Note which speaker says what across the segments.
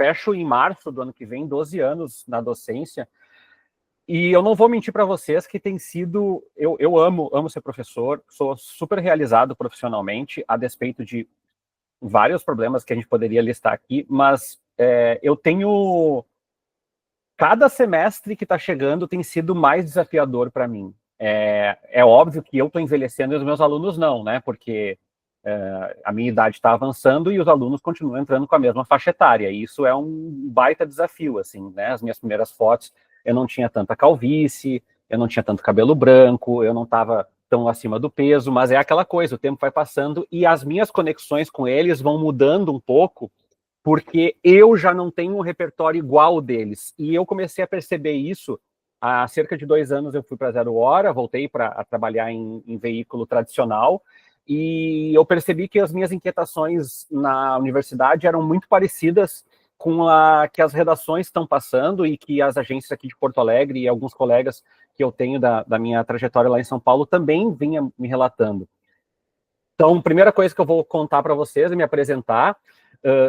Speaker 1: fecho em março do ano que vem 12 anos na docência, e eu não vou mentir para vocês que tem sido... Eu amo ser professor, sou super realizado profissionalmente, a despeito de vários problemas que a gente poderia listar aqui, mas eu tenho... Cada semestre que está chegando tem sido mais desafiador para mim. É óbvio que eu estou envelhecendo e os meus alunos não, né? Porque a minha idade está avançando e os alunos continuam entrando com a mesma faixa etária. E isso é um baita desafio, assim, né? As minhas primeiras fotos, eu não tinha tanta calvície, eu não tinha tanto cabelo branco, eu não estava tão acima do peso, mas é aquela coisa, o tempo vai passando e as minhas conexões com eles vão mudando um pouco, porque eu já não tenho um repertório igual deles. E eu comecei a perceber isso há cerca de 2 anos. Eu fui para Zero Hora, voltei para trabalhar em veículo tradicional, e eu percebi que as minhas inquietações na universidade eram muito parecidas com a que as redações estão passando e que as agências aqui de Porto Alegre e alguns colegas que eu tenho da minha trajetória lá em São Paulo também vinham me relatando. Então, primeira coisa que eu vou contar para vocês é me apresentar.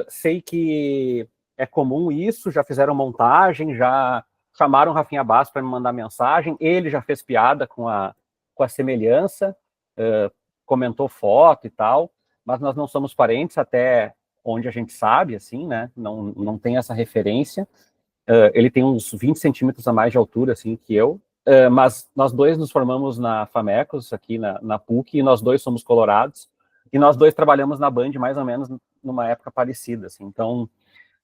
Speaker 1: Sei que é comum isso, já fizeram montagem, já chamaram o Rafinha Bastos para me mandar mensagem, ele já fez piada com a semelhança, comentou foto e tal, mas nós não somos parentes até onde a gente sabe, assim, né? Não tem essa referência. Ele tem uns 20 centímetros a mais de altura, assim, que eu, mas nós dois nos formamos na FAMECOS, aqui na PUC, e nós dois somos colorados, e nós dois trabalhamos na Band mais ou menos numa época parecida, assim, então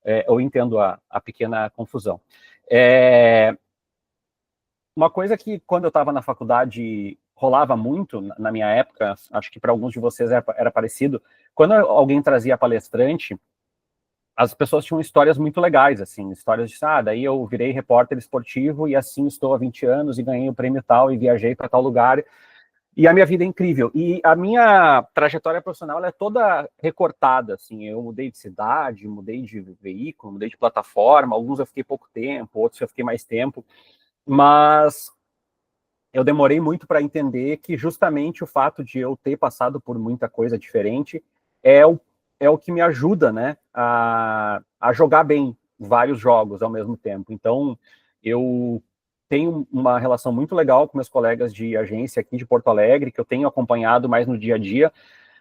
Speaker 1: eu entendo a pequena confusão. Uma coisa que, quando eu estava na faculdade, rolava muito, na minha época, acho que para alguns de vocês era parecido, quando alguém trazia palestrante, as pessoas tinham histórias muito legais, assim, histórias de, daí eu virei repórter esportivo e assim estou há 20 anos e ganhei o prêmio tal e viajei para tal lugar e a minha vida é incrível. E a minha trajetória profissional ela é toda recortada, assim, eu mudei de cidade, mudei de veículo, mudei de plataforma, alguns eu fiquei pouco tempo, outros eu fiquei mais tempo, mas eu demorei muito para entender que justamente o fato de eu ter passado por muita coisa diferente é o que me ajuda, né, a jogar bem vários jogos ao mesmo tempo. Então, eu tenho uma relação muito legal com meus colegas de agência aqui de Porto Alegre, que eu tenho acompanhado mais no dia a dia,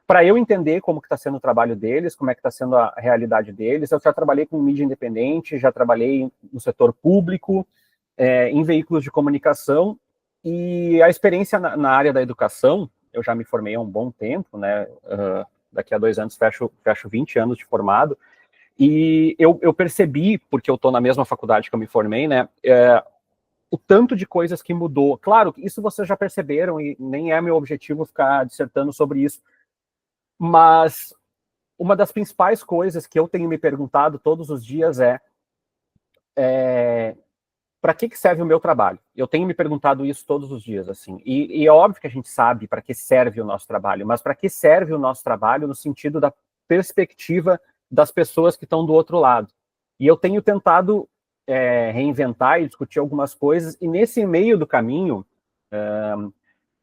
Speaker 1: para eu entender como que está sendo o trabalho deles, como é que está sendo a realidade deles. Eu já trabalhei com mídia independente, já trabalhei no setor público, em veículos de comunicação, e a experiência na área da educação, eu já me formei há um bom tempo, né? Daqui a 2 anos fecho 20 anos de formado, e eu percebi, porque eu estou na mesma faculdade que eu me formei, né? O tanto de coisas que mudou. Claro, isso vocês já perceberam, e nem é meu objetivo ficar dissertando sobre isso, mas uma das principais coisas que eu tenho me perguntado todos os dias para que serve o meu trabalho? Eu tenho me perguntado isso todos os dias, assim. E é óbvio que a gente sabe para que serve o nosso trabalho, mas para que serve o nosso trabalho no sentido da perspectiva das pessoas que estão do outro lado? E eu tenho tentado reinventar e discutir algumas coisas, e nesse meio do caminho,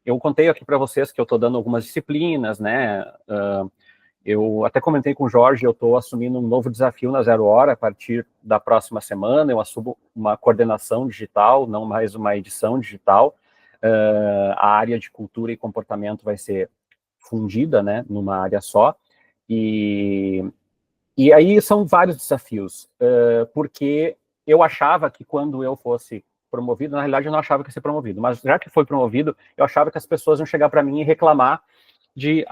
Speaker 1: eu contei aqui para vocês que eu estou dando algumas disciplinas, né? Eu até comentei com o Jorge, eu estou assumindo um novo desafio na Zero Hora a partir da próxima semana. Eu assumo uma coordenação digital, não mais uma edição digital. A área de cultura e comportamento vai ser fundida, né, numa área só. E aí são vários desafios, porque eu achava que quando eu fosse promovido, na realidade eu não achava que ia ser promovido, mas já que foi promovido, eu achava que as pessoas iam chegar para mim e reclamar de,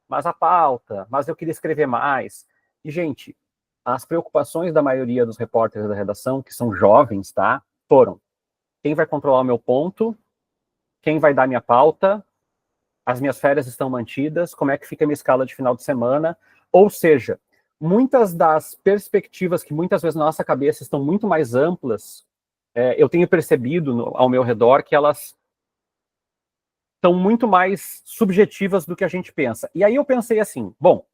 Speaker 1: mas a pauta, mas eu queria escrever mais. E, gente, as preocupações da maioria dos repórteres da redação, que são jovens, tá, foram: quem vai controlar o meu ponto, quem vai dar minha pauta, as minhas férias estão mantidas, como é que fica a minha escala de final de semana. Ou seja, muitas das perspectivas que muitas vezes na nossa cabeça estão muito mais amplas, eu tenho percebido ao meu redor que elas são muito mais subjetivas do que a gente pensa. E aí eu pensei assim, bom,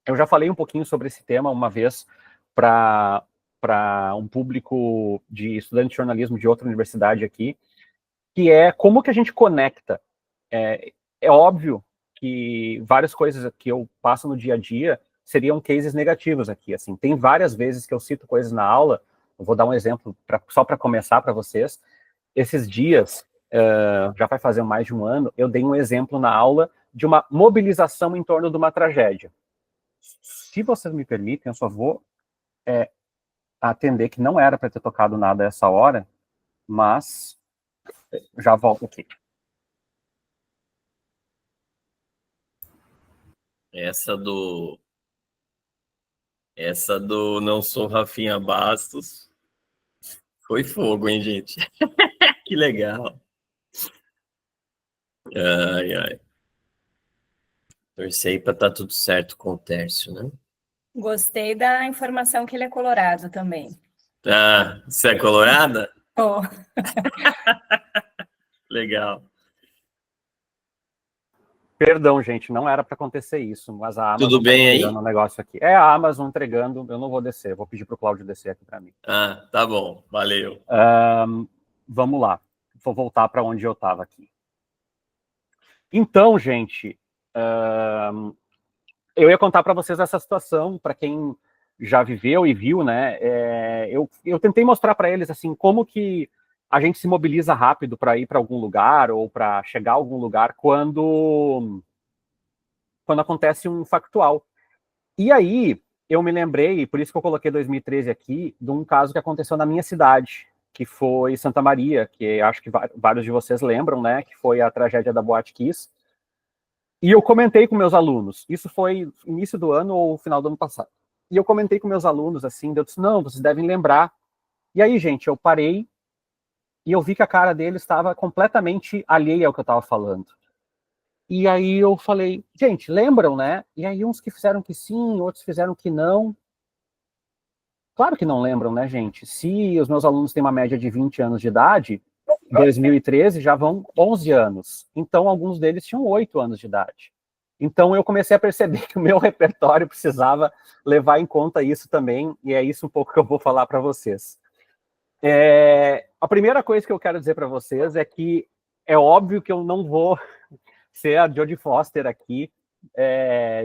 Speaker 1: eu já falei um pouquinho sobre esse tema uma vez para um público de estudante de jornalismo de outra universidade aqui, que é como que a gente conecta. É óbvio que várias coisas que eu passo no dia a dia seriam cases negativos aqui, assim. Tem várias vezes que eu cito coisas na aula, eu vou dar um exemplo só para começar para vocês. Esses dias, já vai fazer mais de um ano, eu dei um exemplo na aula de uma mobilização em torno de uma tragédia. Se vocês me permitem, eu só vou atender que não era para ter tocado nada essa hora, mas já volto aqui.
Speaker 2: Essa do Não Sou Rafinha Bastos foi fogo, hein, gente? Que legal. Ai, ai. Torcei para estar tudo certo com o Tércio, né?
Speaker 3: Gostei da informação que ele é colorado também.
Speaker 2: Ah, você é colorada?
Speaker 3: Oh.
Speaker 2: Legal.
Speaker 1: Perdão, gente, não era para acontecer isso, mas a Amazon
Speaker 2: Tudo bem
Speaker 1: entregando um negócio aqui. É a Amazon entregando, eu não vou descer, vou pedir para o Cláudio descer aqui para mim.
Speaker 2: Ah, tá bom, valeu.
Speaker 1: Vamos lá, vou voltar para onde eu estava aqui. Então, gente, eu ia contar para vocês essa situação, para quem já viveu e viu, né? Eu tentei mostrar para eles assim como que a gente se mobiliza rápido para ir para algum lugar ou para chegar a algum lugar quando acontece um factual. E aí eu me lembrei, por isso que eu coloquei 2013 aqui, de um caso que aconteceu na minha cidade, que foi Santa Maria, que acho que vários de vocês lembram, né? Que foi a tragédia da Boate Kiss. E eu comentei com meus alunos, isso foi início do ano ou final do ano passado. E eu comentei com meus alunos assim, eu disse, não, vocês devem lembrar. E aí, gente, eu parei e eu vi que a cara deles estava completamente alheia ao que eu estava falando. E aí eu falei, gente, lembram, né? E aí uns que fizeram que sim, outros fizeram que não. Claro que não lembram, né, gente? Se os meus alunos têm uma média de 20 anos de idade, em 2013 já vão 11 anos. Então, alguns deles tinham 8 anos de idade. Então, eu comecei a perceber que o meu repertório precisava levar em conta isso também, e é isso um pouco que eu vou falar para vocês. A primeira coisa que eu quero dizer para vocês é que é óbvio que eu não vou ser a Jodie Foster aqui,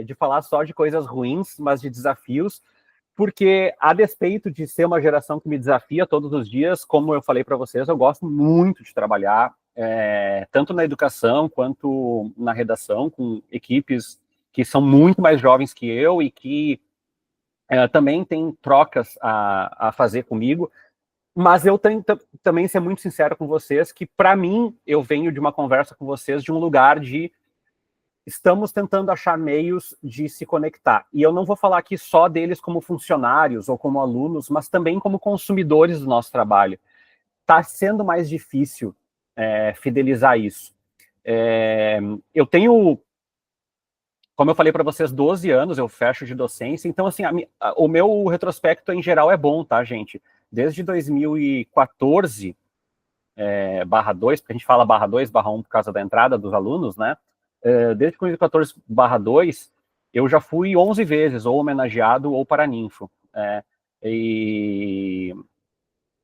Speaker 1: de falar só de coisas ruins, mas de desafios, porque, a despeito de ser uma geração que me desafia todos os dias, como eu falei para vocês, eu gosto muito de trabalhar, tanto na educação quanto na redação, com equipes que são muito mais jovens que eu e que também têm trocas a fazer comigo. Mas eu tenho também ser muito sincero com vocês que, para mim, eu venho de uma conversa com vocês de um lugar de estamos tentando achar meios de se conectar. E eu não vou falar aqui só deles como funcionários ou como alunos, mas também como consumidores do nosso trabalho. Está sendo mais difícil fidelizar isso. Eu tenho, como eu falei para vocês, 12 anos, eu fecho de docência, então, assim, o meu retrospecto, em geral, é bom, tá, gente? Desde 2014, /2, porque a gente fala /2, /1 por causa da entrada dos alunos, né? Desde 2014 /2, eu já fui 11 vezes, ou homenageado ou paraninfo.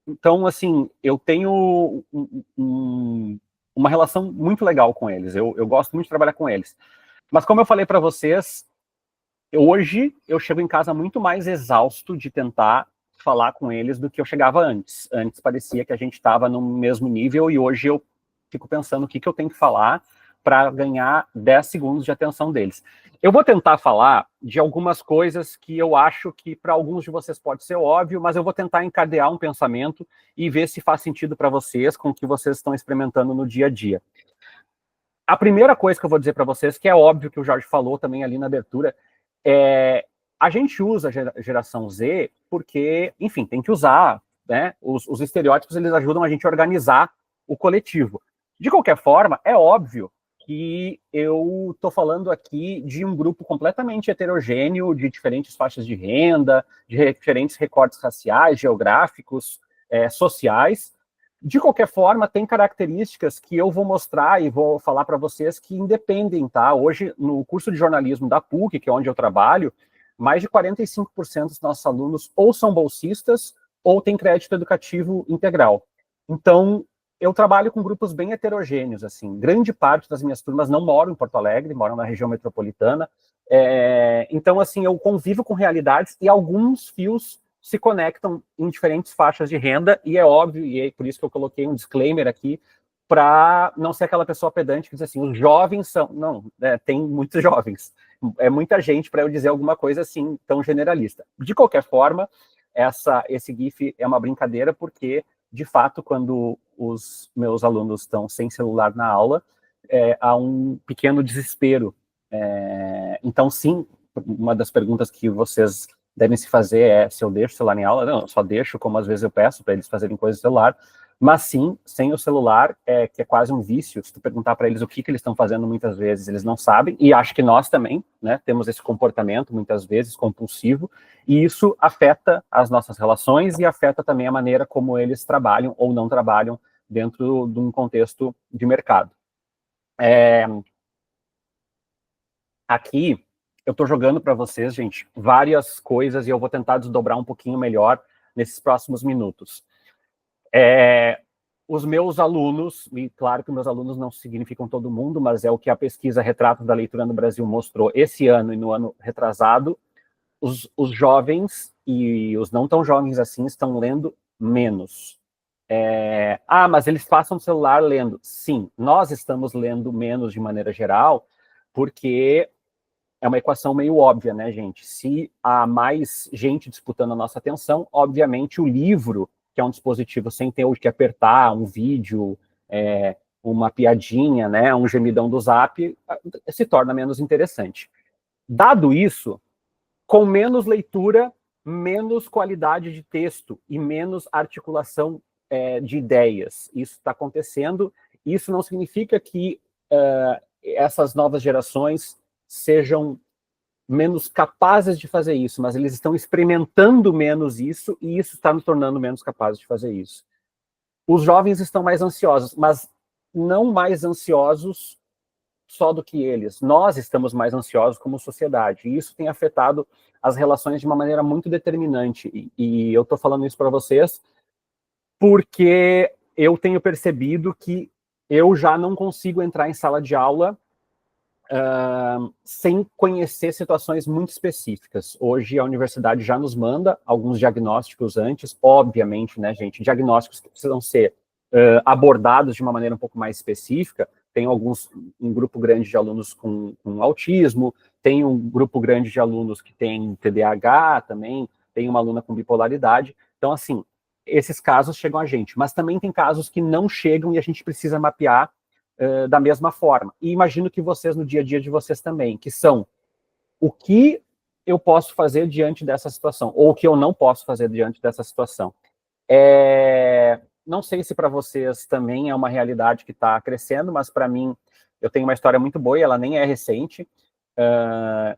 Speaker 1: Então, assim, eu tenho uma relação muito legal com eles, eu gosto muito de trabalhar com eles. Mas como eu falei para vocês, hoje eu chego em casa muito mais exausto de tentar falar com eles do que eu chegava antes. Antes parecia que a gente estava no mesmo nível e hoje eu fico pensando o que eu tenho que falar para ganhar 10 segundos de atenção deles. Eu vou tentar falar de algumas coisas que eu acho que para alguns de vocês pode ser óbvio, mas eu vou tentar encadear um pensamento e ver se faz sentido para vocês com o que vocês estão experimentando no dia a dia. A primeira coisa que eu vou dizer para vocês, que é óbvio que o Jorge falou também ali na abertura, a gente usa a geração Z porque, enfim, tem que usar, né? Os estereótipos, eles ajudam a gente a organizar o coletivo. De qualquer forma, é óbvio que eu estou falando aqui de um grupo completamente heterogêneo, de diferentes faixas de renda, de diferentes recortes raciais, geográficos, sociais. De qualquer forma, tem características que eu vou mostrar e vou falar para vocês que independem, tá? Hoje, no curso de jornalismo da PUC, que é onde eu trabalho, mais de 45% dos nossos alunos ou são bolsistas ou têm crédito educativo integral. Então, eu trabalho com grupos bem heterogêneos, assim. Grande parte das minhas turmas não moram em Porto Alegre, moram na região metropolitana. Então, assim, eu convivo com realidades e alguns fios se conectam em diferentes faixas de renda, e é óbvio, e é por isso que eu coloquei um disclaimer aqui, para não ser aquela pessoa pedante que diz assim, os jovens são... Não, tem muitos jovens. É muita gente para eu dizer alguma coisa assim, tão generalista. De qualquer forma, esse GIF é uma brincadeira, porque, de fato, quando os meus alunos estão sem celular na aula, há um pequeno desespero. Então, sim, uma das perguntas que vocês devem se fazer é se eu deixo o celular em aula. Não, eu só deixo, como às vezes eu peço para eles fazerem coisas no celular, mas sim, sem o celular, que é quase um vício. Se tu perguntar para eles o que eles estão fazendo, muitas vezes eles não sabem, e acho que nós também, né, temos esse comportamento, muitas vezes, compulsivo, e isso afeta as nossas relações e afeta também a maneira como eles trabalham ou não trabalham dentro de um contexto de mercado. Aqui, eu estou jogando para vocês, gente, várias coisas, e eu vou tentar desdobrar um pouquinho melhor nesses próximos minutos. Os meus alunos, e claro que meus alunos não significam todo mundo, mas é o que a pesquisa Retratos da Leitura no Brasil mostrou esse ano e no ano retrasado, os jovens e os não tão jovens assim estão lendo menos. Mas eles passam o celular lendo. Sim, nós estamos lendo menos de maneira geral, porque é uma equação meio óbvia, né, gente? Se há mais gente disputando a nossa atenção, obviamente o livro, que é um dispositivo sem ter o que apertar, um vídeo, uma piadinha, né, um gemidão do Zap, se torna menos interessante. Dado isso, com menos leitura, menos qualidade de texto e menos articulação de ideias. Isso está acontecendo. Isso não significa que essas novas gerações sejam menos capazes de fazer isso, mas eles estão experimentando menos isso, e isso está nos tornando menos capazes de fazer isso. Os jovens estão mais ansiosos, mas não mais ansiosos só do que eles. Nós estamos mais ansiosos como sociedade, e isso tem afetado as relações de uma maneira muito determinante. E eu estou falando isso para vocês porque eu tenho percebido que eu já não consigo entrar em sala de aula sem conhecer situações muito específicas. Hoje a universidade já nos manda alguns diagnósticos antes, obviamente, né, gente, diagnósticos que precisam ser abordados de uma maneira um pouco mais específica. Tem um grupo grande de alunos com autismo, tem um grupo grande de alunos que tem TDAH também, tem uma aluna com bipolaridade. Então, assim, esses casos chegam a gente, mas também tem casos que não chegam e a gente precisa mapear da mesma forma. E imagino que vocês, no dia a dia de vocês também, que são o que eu posso fazer diante dessa situação, ou o que eu não posso fazer diante dessa situação. Não sei se para vocês também é uma realidade que está crescendo, mas para mim, eu tenho uma história muito boa, e ela nem é recente,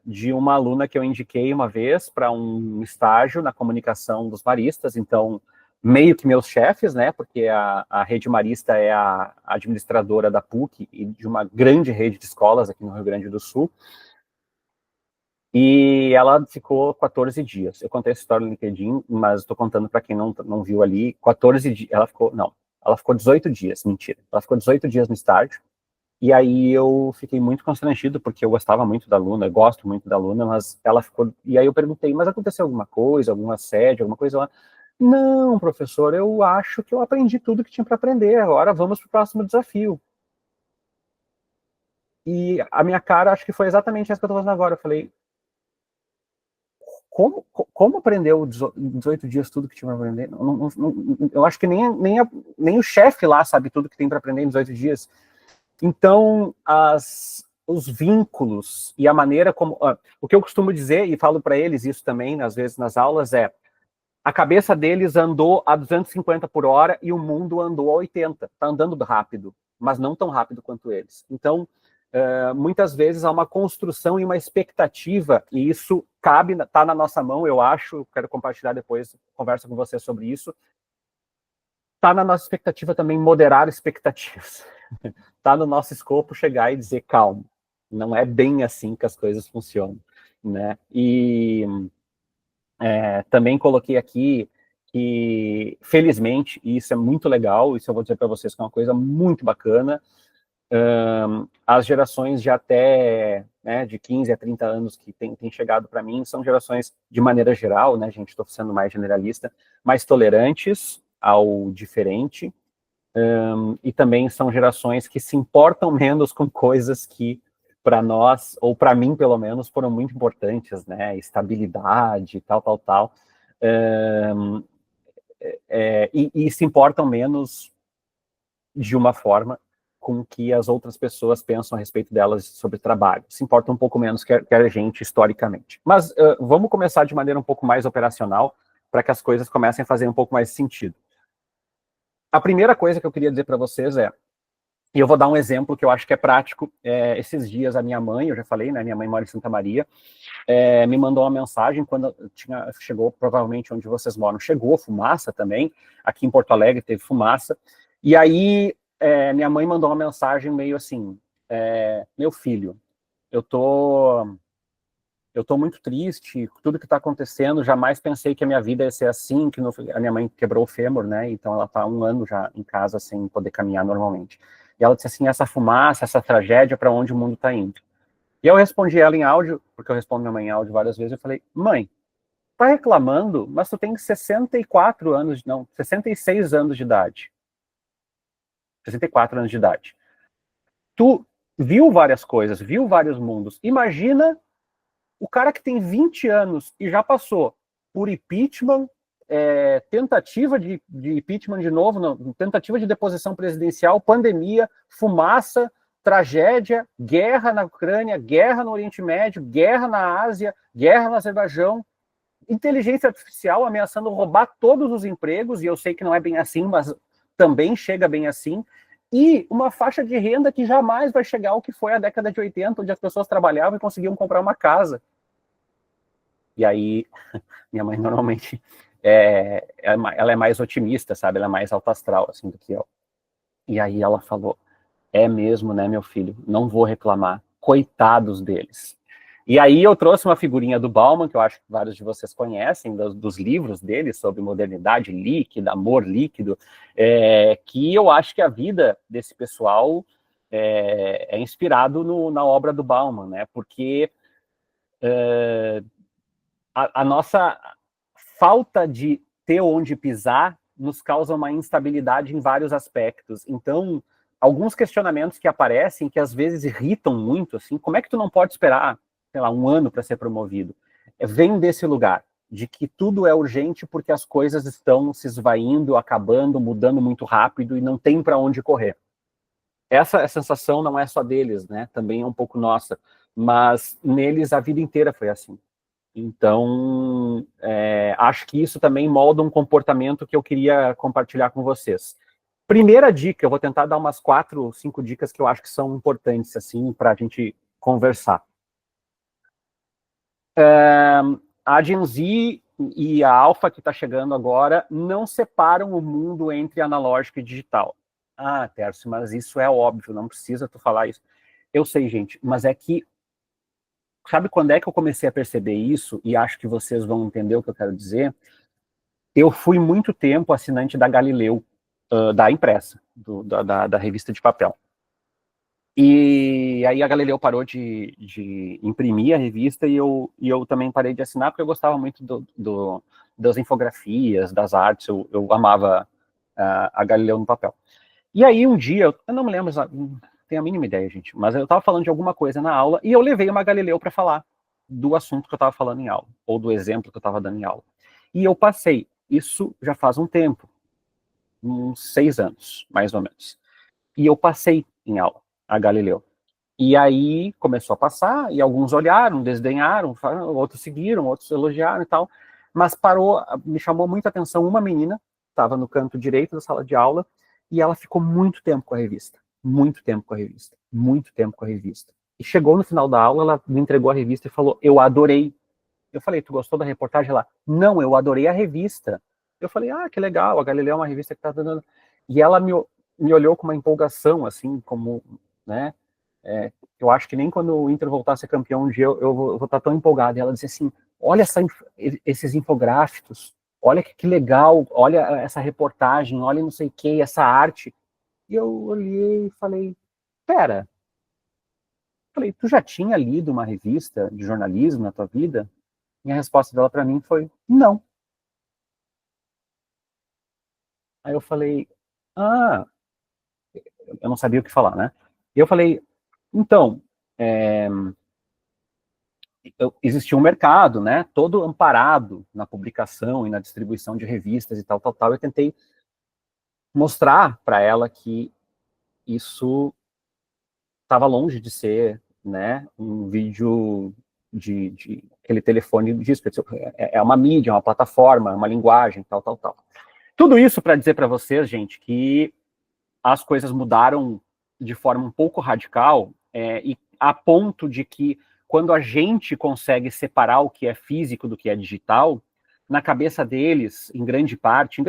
Speaker 1: de uma aluna que eu indiquei uma vez para um estágio na comunicação dos maristas. Então, meio que meus chefes, né, porque a Rede Marista é a administradora da PUC e de uma grande rede de escolas aqui no Rio Grande do Sul, e ela ficou 14 dias. Eu contei essa história no LinkedIn, mas estou contando para quem não viu ali. 14 dias, ela ficou 18 dias, mentira. Ela ficou 18 dias no estágio, e aí eu fiquei muito constrangido, porque eu gostava muito da aluna, eu gosto muito da aluna, mas ela ficou... E aí eu perguntei, mas aconteceu alguma coisa, algum assédio, alguma coisa lá? Não, professor, eu acho que eu aprendi tudo que tinha para aprender, agora vamos para o próximo desafio. E a minha cara, acho que foi exatamente essa que eu estou fazendo agora. Eu falei, como aprendeu 18 dias tudo que tinha para aprender? Eu acho que nem o chefe lá sabe tudo que tem para aprender em 18 dias. Então, os vínculos e a maneira como... o que eu costumo dizer, e falo para eles isso também, às vezes nas aulas, a cabeça deles andou a 250 por hora e o mundo andou a 80. Está andando rápido, mas não tão rápido quanto eles. Então, muitas vezes há uma construção e uma expectativa, e isso está na nossa mão, eu acho, quero compartilhar depois, conversa com você sobre isso. Está na nossa expectativa também moderar expectativas. Está no nosso escopo chegar e dizer, calma, não é bem assim que as coisas funcionam, né? E... também coloquei aqui que, felizmente, e isso é muito legal, isso eu vou dizer para vocês que é uma coisa muito bacana, as gerações de até, né, de 15 a 30 anos que têm chegado para mim, são gerações, de maneira geral, né, gente, estou sendo mais generalista, mais tolerantes ao diferente, e também são gerações que se importam menos com coisas que, para nós, ou para mim, pelo menos, foram muito importantes, né, estabilidade, tal, e se importam menos de uma forma com que as outras pessoas pensam a respeito delas sobre trabalho. Se importa um pouco menos que a gente, historicamente. Mas vamos começar de maneira um pouco mais operacional, para que as coisas comecem a fazer um pouco mais sentido. A primeira coisa que eu queria dizer para vocês e eu vou dar um exemplo que eu acho que é prático. Esses dias a minha mãe, eu já falei, né, minha mãe mora em Santa Maria, me mandou uma mensagem quando chegou, provavelmente onde vocês moram, chegou fumaça também, aqui em Porto Alegre teve fumaça, e aí minha mãe mandou uma mensagem meio assim, meu filho, eu tô muito triste, tudo que está acontecendo, jamais pensei que a minha vida ia ser assim, que a minha mãe quebrou o fêmur, né, então ela está 1 ano já em casa sem poder caminhar normalmente. E ela disse assim, essa fumaça, essa tragédia, para onde o mundo está indo? E eu respondi ela em áudio, porque eu respondo minha mãe em áudio várias vezes, eu falei, mãe, tá reclamando, mas tu tem 64 anos, não, 66 anos de idade. 64 anos de idade. Tu viu várias coisas, viu vários mundos. Imagina o cara que tem 20 anos e já passou por impeachment, tentativa de impeachment de novo, não, tentativa de deposição presidencial, pandemia, fumaça, tragédia, guerra na Ucrânia, guerra no Oriente Médio, guerra na Ásia, guerra no Azerbaijão, inteligência artificial ameaçando roubar todos os empregos, e eu sei que não é bem assim, mas também chega bem assim, e uma faixa de renda que jamais vai chegar ao que foi a década de 80, onde as pessoas trabalhavam e conseguiam comprar uma casa. E aí, minha mãe normalmente, ela é mais otimista, sabe? Ela é mais alto astral, assim, do que eu. E aí ela falou, é mesmo, né, meu filho? Não vou reclamar. Coitados deles. E aí eu trouxe uma figurinha do Bauman, que eu acho que vários de vocês conhecem, dos livros dele sobre modernidade líquida, amor líquido, que eu acho que a vida desse pessoal é inspirado na obra do Bauman, né? Porque a nossa falta de ter onde pisar nos causa uma instabilidade em vários aspectos. Então, alguns questionamentos que aparecem, que às vezes irritam muito, assim, como é que tu não pode esperar, sei lá, 1 ano para ser promovido? Vem desse lugar, de que tudo é urgente porque as coisas estão se esvaindo, acabando, mudando muito rápido e não tem para onde correr. Essa sensação não é só deles, né? Também é um pouco nossa, mas neles a vida inteira foi assim. Então, acho que isso também molda um comportamento que eu queria compartilhar com vocês. Primeira dica, eu vou tentar dar umas 4, 5 dicas que eu acho que são importantes, assim, para a gente conversar. A Gen Z e a Alpha, que está chegando agora, não separam o mundo entre analógico e digital. Ah, Tércio, mas isso é óbvio, não precisa tu falar isso. Eu sei, gente, mas é que sabe quando é que eu comecei a perceber isso, e acho que vocês vão entender o que eu quero dizer? Eu fui muito tempo assinante da Galileu, da impressa, da revista de papel. E aí a Galileu parou de imprimir a revista, e eu também parei de assinar, porque eu gostava muito das infografias, das artes, eu amava a Galileu no papel. E aí um dia, eu não me lembro, não tenho a mínima ideia, gente, mas eu estava falando de alguma coisa na aula e eu levei uma Galileu para falar do assunto que eu estava falando em aula, ou do exemplo que eu estava dando em aula. E eu passei, isso já faz um tempo, uns 6 anos, mais ou menos. E eu passei em aula a Galileu. E aí começou a passar, e alguns olharam, desdenharam, outros seguiram, outros elogiaram e tal, mas parou, me chamou muita atenção uma menina, estava no canto direito da sala de aula, e ela ficou muito tempo com a revista, muito tempo com a revista, muito tempo com a revista. E chegou no final da aula, ela me entregou a revista e falou, eu adorei. Eu falei, tu gostou da reportagem? Ela, não, eu adorei a revista. Eu falei, ah, que legal, a Galileu é uma revista que está dando... E ela me olhou com uma empolgação, assim, como, né, eu acho que nem quando o Inter voltar a ser campeão um dia eu vou estar tão empolgado. E ela disse assim, olha esses infográficos, olha que legal, olha essa reportagem, olha não sei o que, essa arte. E eu olhei e falei, pera, falei, tu já tinha lido uma revista de jornalismo na tua vida? E a resposta dela para mim foi, não. Aí eu falei, ah, eu não sabia o que falar, né? E eu falei, então, existia um mercado, né, todo amparado na publicação e na distribuição de revistas e tal, tal, tal. Eu tentei mostrar para ela que isso estava longe de ser, né, um vídeo de aquele telefone disco, é uma mídia, uma plataforma, uma linguagem, tal, tal, tal. Tudo isso para dizer para vocês, gente, que as coisas mudaram de forma um pouco radical, e a ponto de que quando a gente consegue separar o que é físico do que é digital, na cabeça deles, em grande parte,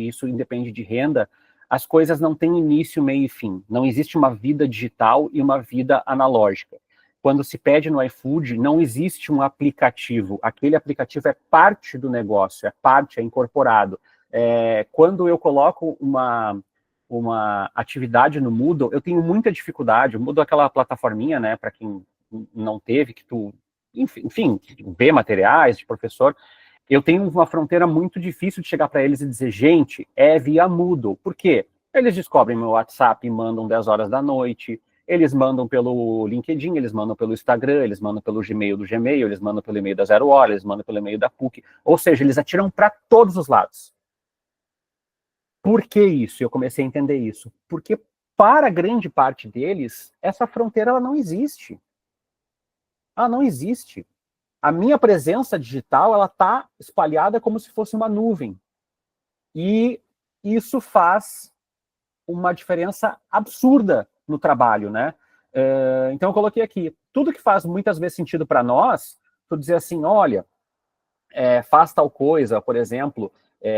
Speaker 1: isso independe de renda, as coisas não têm início, meio e fim. Não existe uma vida digital e uma vida analógica. Quando se pede no iFood, não existe um aplicativo. Aquele aplicativo é parte do negócio, é incorporado. Quando eu coloco uma atividade no Moodle, eu tenho muita dificuldade. O Moodle é aquela plataforminha, né, para quem não teve, que tu, enfim, vê materiais de professor. Eu tenho uma fronteira muito difícil de chegar para eles e dizer, gente, é via Moodle. Por quê? Eles descobrem meu WhatsApp e mandam 10 horas da noite, eles mandam pelo LinkedIn, eles mandam pelo Instagram, eles mandam pelo Gmail do Gmail, eles mandam pelo e-mail da Zero Hora, eles mandam pelo e-mail da PUC. Ou seja, eles atiram para todos os lados. Por que isso? Eu comecei a entender isso. Porque para grande parte deles, essa fronteira ela não existe. Ela não existe. A minha presença digital ela está espalhada como se fosse uma nuvem. E isso faz uma diferença absurda no trabalho, né? Então eu coloquei aqui, tudo que faz muitas vezes sentido para nós, tu dizer assim, olha, faz tal coisa, por exemplo,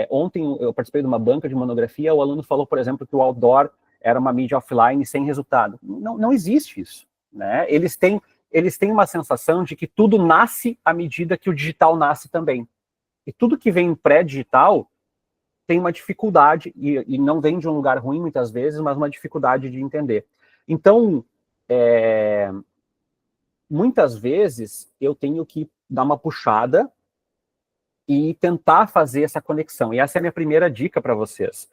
Speaker 1: ontem eu participei de uma banca de monografia, o aluno falou, por exemplo, que o outdoor era uma mídia offline sem resultado. Não existe isso, né? Eles têm uma sensação de que tudo nasce à medida que o digital nasce também. E tudo que vem pré-digital tem uma dificuldade, e não vem de um lugar ruim muitas vezes, mas uma dificuldade de entender. Então, muitas vezes eu tenho que dar uma puxada e tentar fazer essa conexão. E essa é a minha primeira dica para vocês.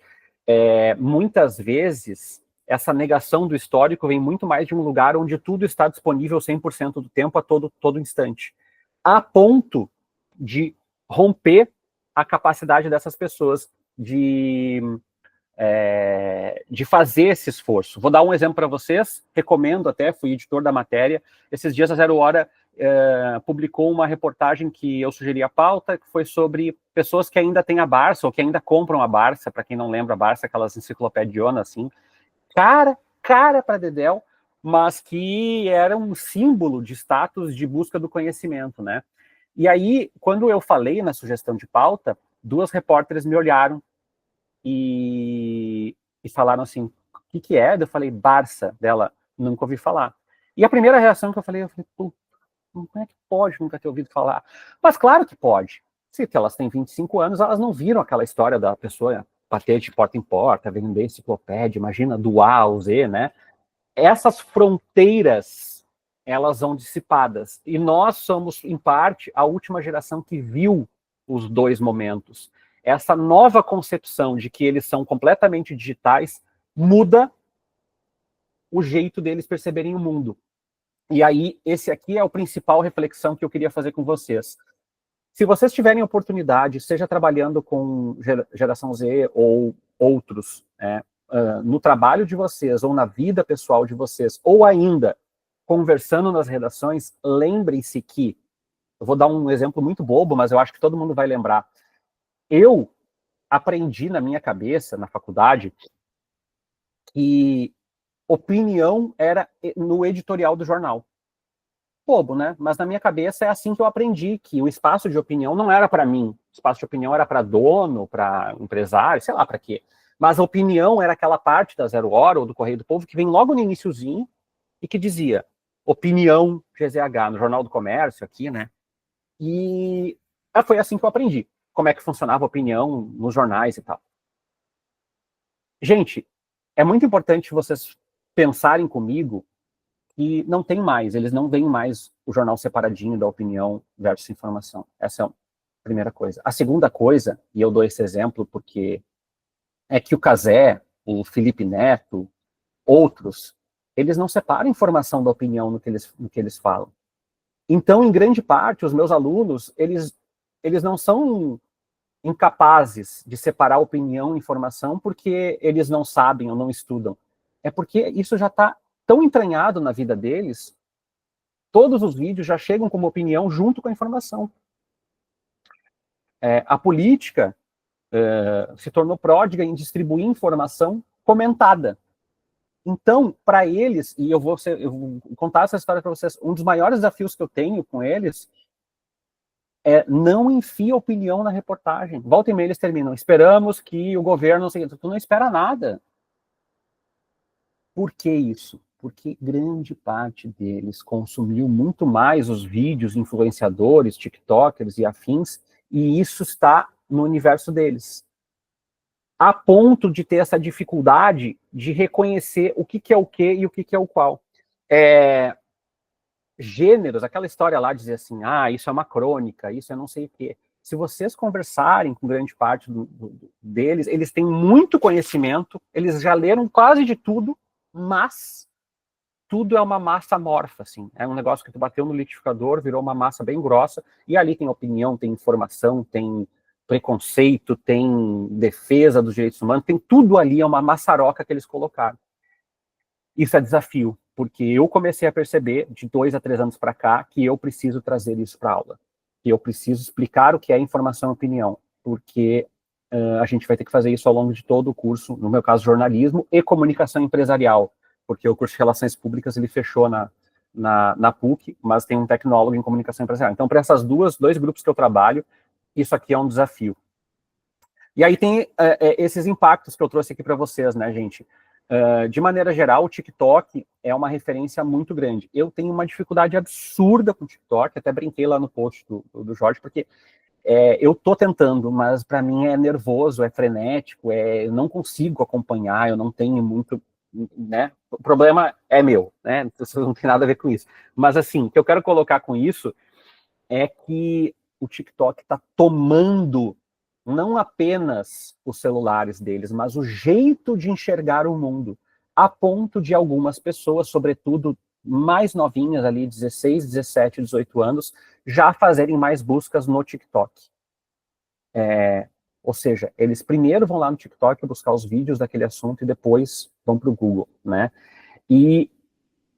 Speaker 1: Muitas vezes, essa negação do histórico vem muito mais de um lugar onde tudo está disponível 100% do tempo, a todo instante. A ponto de romper a capacidade dessas pessoas de fazer esse esforço. Vou dar um exemplo para vocês, recomendo até, fui editor da matéria. Esses dias a Zero Hora publicou uma reportagem que eu sugeri a pauta, que foi sobre pessoas que ainda têm a Barça, ou que ainda compram a Barça, para quem não lembra, a Barça, aquelas enciclopedionas assim, cara para dedéu, mas que era um símbolo de status de busca do conhecimento, né? E aí, quando eu falei na sugestão de pauta, 2 repórteres me olharam e falaram assim, o que é? Eu falei, Barça, dela, nunca ouvi falar. E a primeira reação que eu falei, como é que pode nunca ter ouvido falar? Mas claro que pode. Se elas têm 25 anos, elas não viram aquela história da pessoa bater de porta em porta, vender enciclopédia, imagina, do A ao Z, né? Essas fronteiras, elas vão dissipadas. E nós somos, em parte, a última geração que viu os 2 momentos. Essa nova concepção de que eles são completamente digitais muda o jeito deles perceberem o mundo. E aí, esse aqui é a principal reflexão que eu queria fazer com vocês. Se vocês tiverem oportunidade, seja trabalhando com geração Z ou outros, no trabalho de vocês, ou na vida pessoal de vocês, ou ainda conversando nas redações, lembrem-se que, eu vou dar um exemplo muito bobo, mas eu acho que todo mundo vai lembrar. Eu aprendi na minha cabeça, na faculdade, que opinião era no editorial do jornal. Bobo, né? Mas na minha cabeça é assim que eu aprendi, que o espaço de opinião não era para mim. O espaço de opinião era para dono, para empresário, sei lá para quê. Mas a opinião era aquela parte da Zero Hora ou do Correio do Povo que vem logo no iniciozinho e que dizia opinião GZH, no Jornal do Comércio aqui, né? E foi assim que eu aprendi. como é que funcionava a opinião nos jornais e tal. Gente, é muito importante vocês pensarem comigo que não tem mais, eles não veem mais o jornal separadinho da opinião versus informação. Essa é a primeira coisa. A segunda coisa, e eu dou esse exemplo porque é que o Cazé, o Felipe Neto, outros, eles não separam informação da opinião no que eles falam. Então, em grande parte, os meus alunos, eles não são incapazes de separar opinião e informação porque eles não sabem ou não estudam. É porque isso já está tão entranhado na vida deles, todos os vídeos já chegam como opinião junto com a informação. A política se tornou pródiga em distribuir informação comentada. Então, para eles, e eu vou contar essa história para vocês, um dos maiores desafios que eu tenho com eles é não enfia opinião na reportagem. Volta e meia eles terminam, esperamos que o governo... Tu não espera nada. Por que isso? Porque grande parte deles consumiu muito mais os vídeos influenciadores, tiktokers e afins, e isso está no universo deles. A ponto de ter essa dificuldade de reconhecer o que é o que e o que é o qual. Gêneros, aquela história lá dizia assim, isso é uma crônica, isso é não sei o quê. Se vocês conversarem com grande parte deles, eles têm muito conhecimento, eles já leram quase de tudo, mas tudo é uma massa amorfa, assim. É um negócio que tu bateu no liquidificador, virou uma massa bem grossa, e ali tem opinião, tem informação, tem preconceito, tem defesa dos direitos humanos, tem tudo ali, é uma maçaroca que eles colocaram. Isso é desafio, porque eu comecei a perceber, de 2 a 3 anos para cá, que eu preciso trazer isso para a aula. Que eu preciso explicar o que é informação e opinião, porque a gente vai ter que fazer isso ao longo de todo o curso, no meu caso, jornalismo e comunicação empresarial, porque o curso de Relações Públicas, ele fechou na PUC, mas tem um tecnólogo em comunicação empresarial. Então, para essas dois grupos que eu trabalho, isso aqui é um desafio. E aí tem esses impactos que eu trouxe aqui para vocês, né, gente? De maneira geral, o TikTok é uma referência muito grande. Eu tenho uma dificuldade absurda com o TikTok, até brinquei lá no post do Jorge, porque eu tô tentando, mas para mim é nervoso, é frenético, eu não consigo acompanhar, eu não tenho muito, né? O problema é meu, né? Isso não tem nada a ver com isso. Mas assim, o que eu quero colocar com isso é que o TikTok está tomando não apenas os celulares deles, mas o jeito de enxergar o mundo, a ponto de algumas pessoas, sobretudo mais novinhas ali, 16, 17, 18 anos, já fazerem mais buscas no TikTok. Ou seja, eles primeiro vão lá no TikTok buscar os vídeos daquele assunto e depois vão para o Google, né? E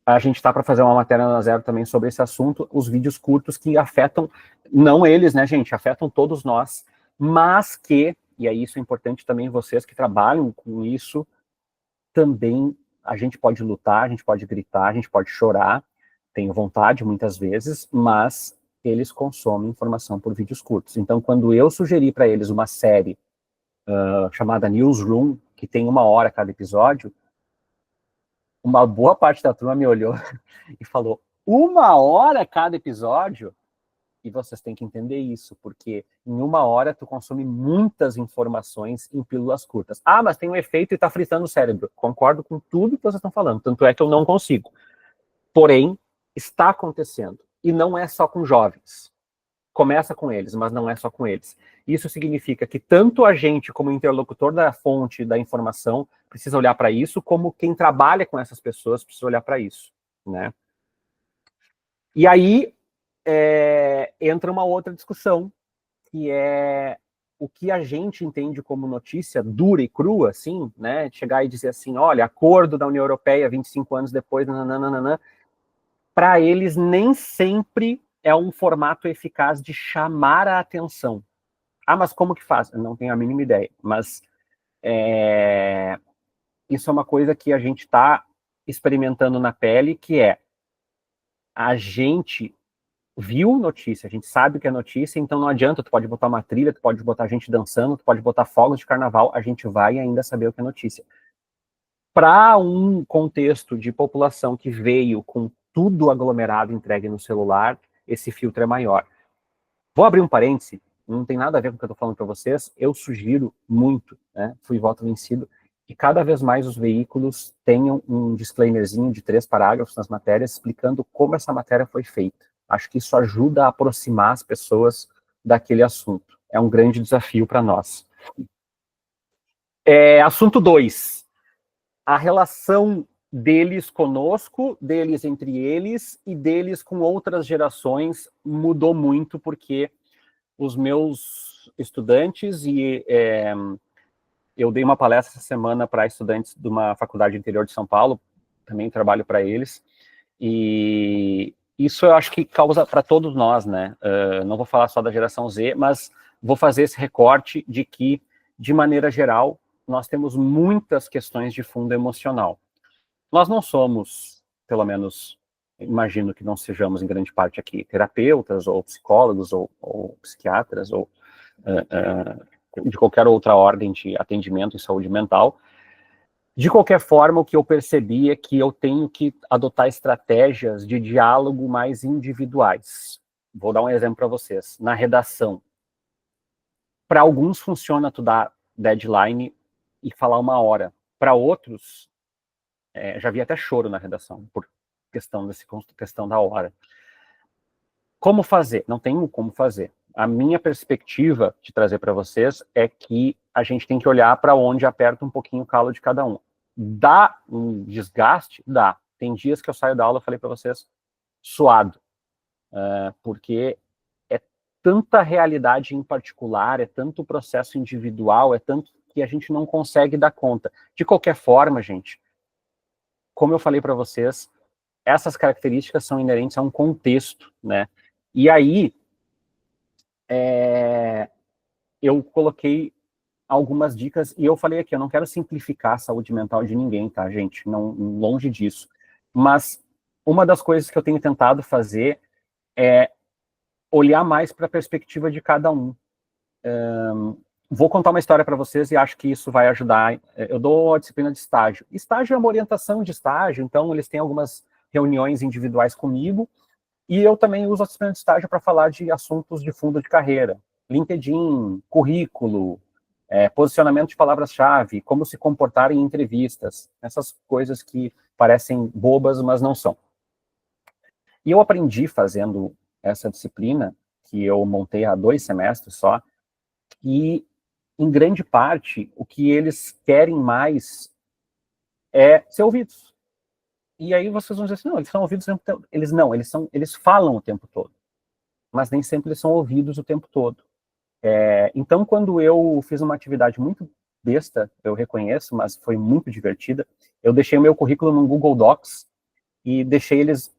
Speaker 1: a gente está para fazer uma matéria na Zero também sobre esse assunto, os vídeos curtos que afetam, não eles, né, gente, afetam todos nós, mas que, e aí isso é importante também vocês que trabalham com isso, também a gente pode lutar, a gente pode gritar, a gente pode chorar, tenho vontade muitas vezes, mas eles consomem informação por vídeos curtos. Então, quando eu sugeri para eles uma série chamada Newsroom, que tem 1 hora cada episódio, uma boa parte da turma me olhou e falou, 1 hora cada episódio? E vocês têm que entender isso, porque em 1 hora tu consome muitas informações em pílulas curtas. Mas tem um efeito e tá fritando o cérebro. Concordo com tudo que vocês estão falando, tanto é que eu não consigo. Porém, está acontecendo. E não é só com jovens. Começa com eles, mas não é só com eles. Isso significa que tanto a gente, como interlocutor da fonte da informação, precisa olhar para isso, como quem trabalha com essas pessoas precisa olhar para isso, né? E aí entra uma outra discussão, que é o que a gente entende como notícia dura e crua, assim, né? Chegar e dizer assim, olha, acordo da União Europeia 25 anos depois, para eles nem sempre é um formato eficaz de chamar a atenção. Mas como que faz? Eu não tenho a mínima ideia, mas isso é uma coisa que a gente está experimentando na pele, que é a gente viu notícia, a gente sabe que é notícia, então não adianta, tu pode botar uma trilha, tu pode botar gente dançando, tu pode botar fogos de carnaval, a gente vai ainda saber o que é notícia. Para um contexto de população que veio com tudo aglomerado entregue no celular, esse filtro é maior. Vou abrir um parêntese, não tem nada a ver com o que eu estou falando para vocês, eu sugiro muito, né, fui voto vencido, que cada vez mais os veículos tenham um disclaimerzinho de 3 parágrafos nas matérias explicando como essa matéria foi feita. Acho que isso ajuda a aproximar as pessoas daquele assunto. É um grande desafio para nós. Assunto 2. A relação deles conosco, deles entre eles e deles com outras gerações mudou muito, porque os meus estudantes eu dei uma palestra essa semana para estudantes de uma faculdade interior de São Paulo, também trabalho para eles, e isso eu acho que causa para todos nós, né? Não vou falar só da geração Z, mas vou fazer esse recorte de que, de maneira geral, nós temos muitas questões de fundo emocional. Nós não somos, pelo menos, imagino que não sejamos em grande parte aqui, terapeutas, ou psicólogos, ou psiquiatras, ou de qualquer outra ordem de atendimento em saúde mental. De qualquer forma, o que eu percebi é que eu tenho que adotar estratégias de diálogo mais individuais. Vou dar um exemplo para vocês. Na redação, para alguns funciona tu dar deadline e falar 1 hora. Para outros, já vi até choro na redação, por questão da hora. Como fazer? Não tenho como fazer. A minha perspectiva de trazer para vocês é que a gente tem que olhar para onde aperta um pouquinho o calo de cada um. Dá um desgaste? Dá. Tem dias que eu saio da aula, eu falei para vocês, suado. Porque é tanta realidade em particular, é tanto processo individual, é tanto que a gente não consegue dar conta. De qualquer forma, gente, como eu falei para vocês, essas características são inerentes a um contexto, né? E aí, eu coloquei algumas dicas, e eu falei aqui, eu não quero simplificar a saúde mental de ninguém, tá, gente? Não, longe disso. Mas uma das coisas que eu tenho tentado fazer é olhar mais para a perspectiva de cada um. Vou contar uma história para vocês e acho que isso vai ajudar. Eu dou a disciplina de estágio. Estágio é uma orientação de estágio, então eles têm algumas reuniões individuais comigo, e eu também uso a disciplina de estágio para falar de assuntos de fundo de carreira. LinkedIn, currículo, posicionamento de palavras-chave, como se comportar em entrevistas, essas coisas que parecem bobas, mas não são. E eu aprendi fazendo essa disciplina, que eu montei há 2 semestres só, e, em grande parte, o que eles querem mais é ser ouvidos. E aí vocês vão dizer assim, não, eles são ouvidos o tempo todo. Eles falam o tempo todo, mas nem sempre eles são ouvidos o tempo todo. Então, quando eu fiz uma atividade muito besta, eu reconheço, mas foi muito divertida, eu deixei o meu currículo no Google Docs e deixei eles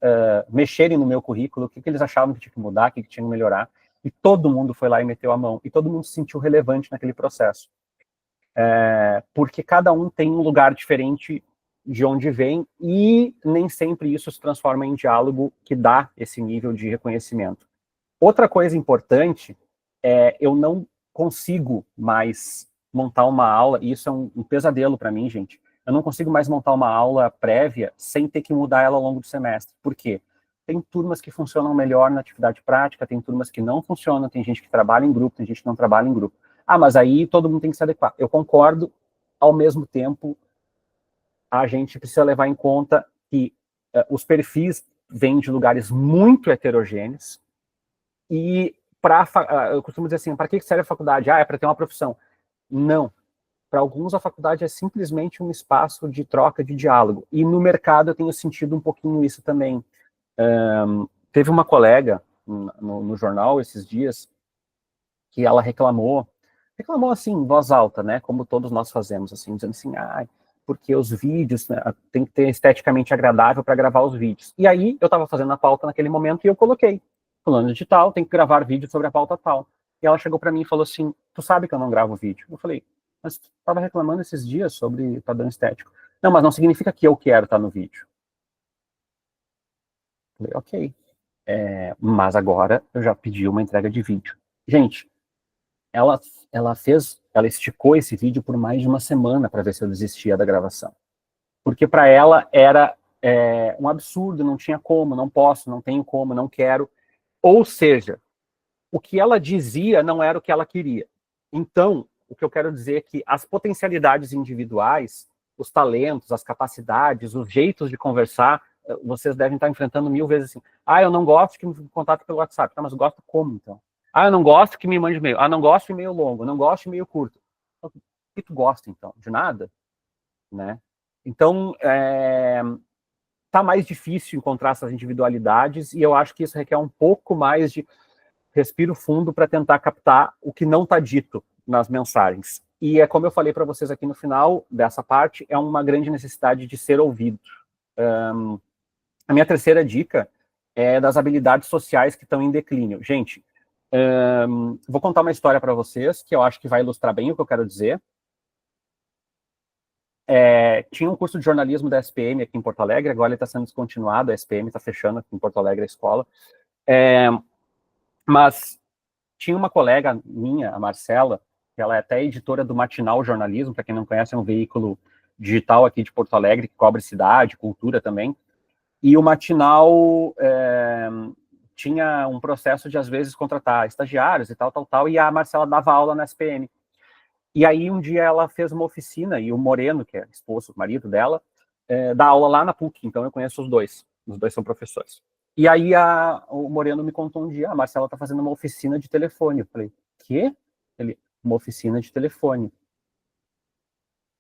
Speaker 1: mexerem no meu currículo, o que eles achavam que tinha que mudar, o que tinha que melhorar, e todo mundo foi lá e meteu a mão, e todo mundo se sentiu relevante naquele processo. Porque cada um tem um lugar diferente de onde vem, e nem sempre isso se transforma em diálogo que dá esse nível de reconhecimento. Outra coisa importante eu não consigo mais montar uma aula, e isso é um pesadelo para mim, gente. Eu não consigo mais montar uma aula prévia sem ter que mudar ela ao longo do semestre. Por quê? Tem turmas que funcionam melhor na atividade prática, tem turmas que não funcionam, tem gente que trabalha em grupo, tem gente que não trabalha em grupo. Mas aí todo mundo tem que se adequar. Eu concordo, ao mesmo tempo, a gente precisa levar em conta que os perfis vêm de lugares muito heterogêneos, e eu costumo dizer assim, para que serve a faculdade? É para ter uma profissão. Não. Para alguns, a faculdade é simplesmente um espaço de troca, de diálogo. E no mercado eu tenho sentido um pouquinho isso também. Teve uma colega no jornal esses dias que ela reclamou assim, em voz alta, né, como todos nós fazemos, assim, dizendo assim, porque os vídeos, né, tem que ter esteticamente agradável para gravar os vídeos. E aí, eu estava fazendo a pauta naquele momento e eu coloquei, fulano de tal, tem que gravar vídeo sobre a pauta tal. E ela chegou para mim e falou assim, tu sabe que eu não gravo vídeo? Eu falei, mas tu estava reclamando esses dias sobre padrão estético. Não, mas não significa que eu quero estar no vídeo. Eu falei, ok. Mas agora eu já pedi uma entrega de vídeo. Gente, ela esticou esse vídeo por mais de 1 semana para ver se eu desistia da gravação. Porque para ela era um absurdo, não tinha como, não posso, não tenho como, não quero. Ou seja, o que ela dizia não era o que ela queria. Então, o que eu quero dizer é que as potencialidades individuais, os talentos, as capacidades, os jeitos de conversar, vocês devem estar enfrentando 1000 vezes assim. Ah, eu não gosto que me contate pelo WhatsApp. Tá, mas eu gosto como, então? Ah, eu não gosto que me mande e-mail. Ah, não gosto de e-mail longo, não gosto de e-mail curto. O que tu gosta, então? De nada? Né? Então, tá mais difícil encontrar essas individualidades e eu acho que isso requer um pouco mais de respiro fundo para tentar captar o que não está dito nas mensagens. E é como eu falei para vocês aqui no final dessa parte, é uma grande necessidade de ser ouvido. A minha terceira dica é das habilidades sociais que estão em declínio. Gente, vou contar uma história para vocês que eu acho que vai ilustrar bem o que eu quero dizer. Tinha um curso de jornalismo da SPM aqui em Porto Alegre, agora ele está sendo descontinuado, a SPM está fechando aqui em Porto Alegre a escola. Mas tinha uma colega minha, a Marcela, que ela é até editora do Matinal Jornalismo, para quem não conhece, é um veículo digital aqui de Porto Alegre, que cobre cidade, cultura também. E o Matinal tinha um processo de, às vezes, contratar estagiários e tal, e a Marcela dava aula na SPM. E aí, um dia, ela fez uma oficina, e o Moreno, que é esposo, marido dela, dá aula lá na PUC, então eu conheço os dois são professores. E aí, o Moreno me contou um dia, a Marcela tá fazendo uma oficina de telefone. Eu falei, quê? Ele, uma oficina de telefone.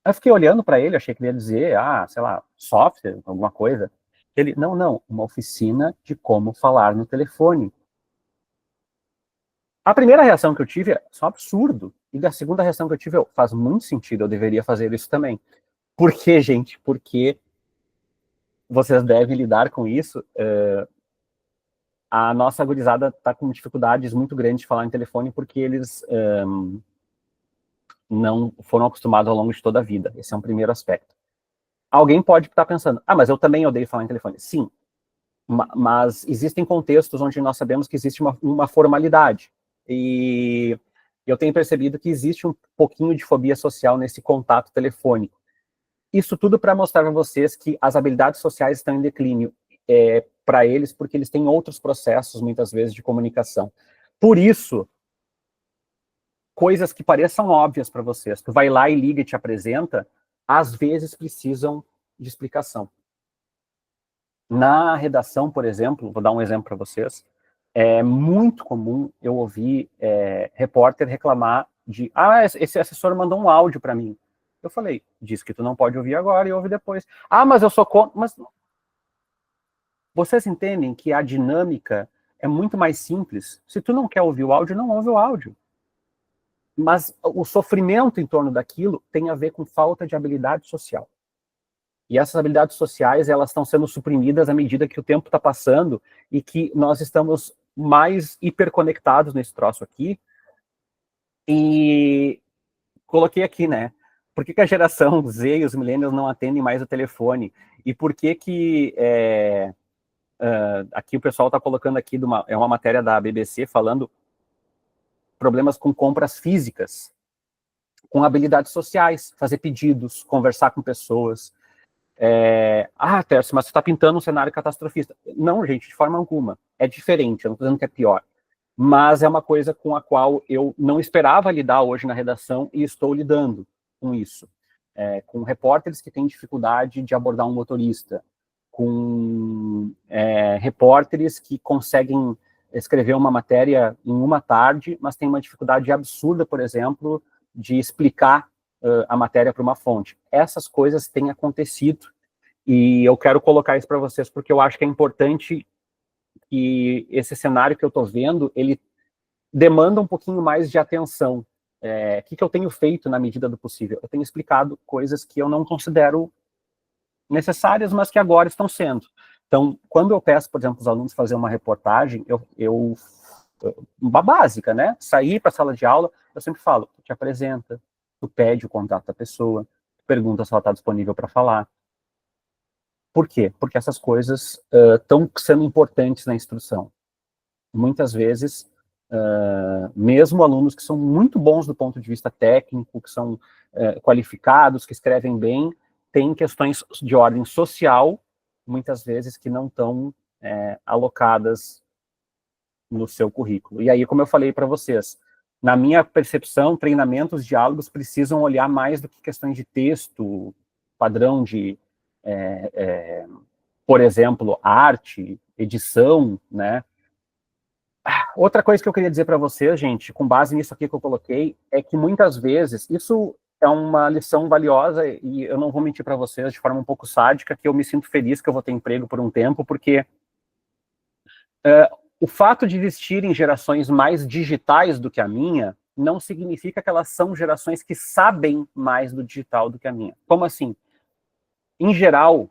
Speaker 1: Aí eu fiquei olhando para ele, achei que ele ia dizer, sei lá, software, alguma coisa. Ele, não, uma oficina de como falar no telefone. A primeira reação que eu tive é, isso é um absurdo. E a segunda reação que eu tive é, faz muito sentido, eu deveria fazer isso também. Por quê, gente? Porque vocês devem lidar com isso. A nossa gurizada está com dificuldades muito grandes de falar em telefone porque eles não foram acostumados ao longo de toda a vida. Esse é um primeiro aspecto. Alguém pode estar pensando, mas eu também odeio falar em telefone. Sim, mas existem contextos onde nós sabemos que existe uma formalidade. E eu tenho percebido que existe um pouquinho de fobia social nesse contato telefônico. Isso tudo para mostrar para vocês que as habilidades sociais estão em declínio para eles, porque eles têm outros processos, muitas vezes, de comunicação. Por isso, coisas que pareçam óbvias para vocês, tu vai lá e liga e te apresenta, às vezes precisam de explicação. Na redação, por exemplo, vou dar um exemplo para vocês, é muito comum eu ouvir repórter reclamar de, esse assessor mandou um áudio para mim. Eu falei, diz que tu não pode ouvir agora e ouve depois. Mas eu sou contra, mas vocês entendem que a dinâmica é muito mais simples. Se tu não quer ouvir o áudio, não ouve o áudio. Mas o sofrimento em torno daquilo tem a ver com falta de habilidade social. E essas habilidades sociais, elas estão sendo suprimidas à medida que o tempo está passando e que nós estamos mais hiperconectados nesse troço aqui. E coloquei aqui, né? Por que a geração Z e os millennials não atendem mais o telefone? E por que aqui o pessoal está colocando aqui, é uma matéria da BBC falando problemas com compras físicas, com habilidades sociais, fazer pedidos, conversar com pessoas. Tércio, mas você está pintando um cenário catastrofista. Não, gente, de forma alguma. É diferente, eu não estou dizendo que é pior. Mas é uma coisa com a qual eu não esperava lidar hoje na redação e estou lidando com isso. Com repórteres que têm dificuldade de abordar um motorista, com repórteres que conseguem escrever uma matéria em uma tarde, mas tem uma dificuldade absurda, por exemplo, de explicar a matéria para uma fonte. Essas coisas têm acontecido e eu quero colocar isso para vocês porque eu acho que é importante que esse cenário que eu estou vendo, ele demanda um pouquinho mais de atenção. O que eu tenho feito na medida do possível? Eu tenho explicado coisas que eu não considero necessárias, mas que agora estão sendo. Então, quando eu peço, por exemplo, os alunos fazer uma reportagem, uma básica, né? Sair para a sala de aula, eu sempre falo, tu te apresenta, tu pede o contato da pessoa, tu pergunta se ela está disponível para falar. Por quê? Porque essas coisas estão sendo importantes na instrução. Muitas vezes, mesmo alunos que são muito bons do ponto de vista técnico, que são qualificados, que escrevem bem, têm questões de ordem social, muitas vezes, que não estão alocadas no seu currículo. E aí, como eu falei para vocês, na minha percepção, treinamentos, diálogos precisam olhar mais do que questões de texto, padrão de, por exemplo, arte, edição, né? Outra coisa que eu queria dizer para vocês, gente, com base nisso aqui que eu coloquei, é que muitas vezes, isso é uma lição valiosa, e eu não vou mentir para vocês de forma um pouco sádica, que eu me sinto feliz que eu vou ter emprego por um tempo, porque o fato de existirem gerações mais digitais do que a minha, não significa que elas são gerações que sabem mais do digital do que a minha. Como assim? Em geral,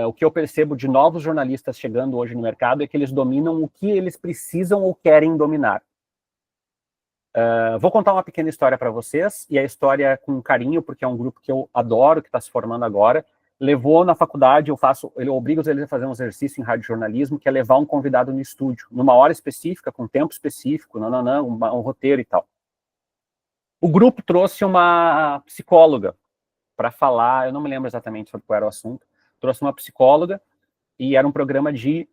Speaker 1: o que eu percebo de novos jornalistas chegando hoje no mercado é que eles dominam o que eles precisam ou querem dominar. Vou contar uma pequena história para vocês, e a história é com carinho, porque é um grupo que eu adoro, que está se formando agora. Levou na faculdade, eu obrigo eles a fazer um exercício em radiojornalismo, que é levar um convidado no estúdio, numa hora específica, com tempo específico, um roteiro e tal. O grupo trouxe uma psicóloga para falar, eu não me lembro exatamente sobre qual era o assunto, trouxe uma psicóloga, e era um programa de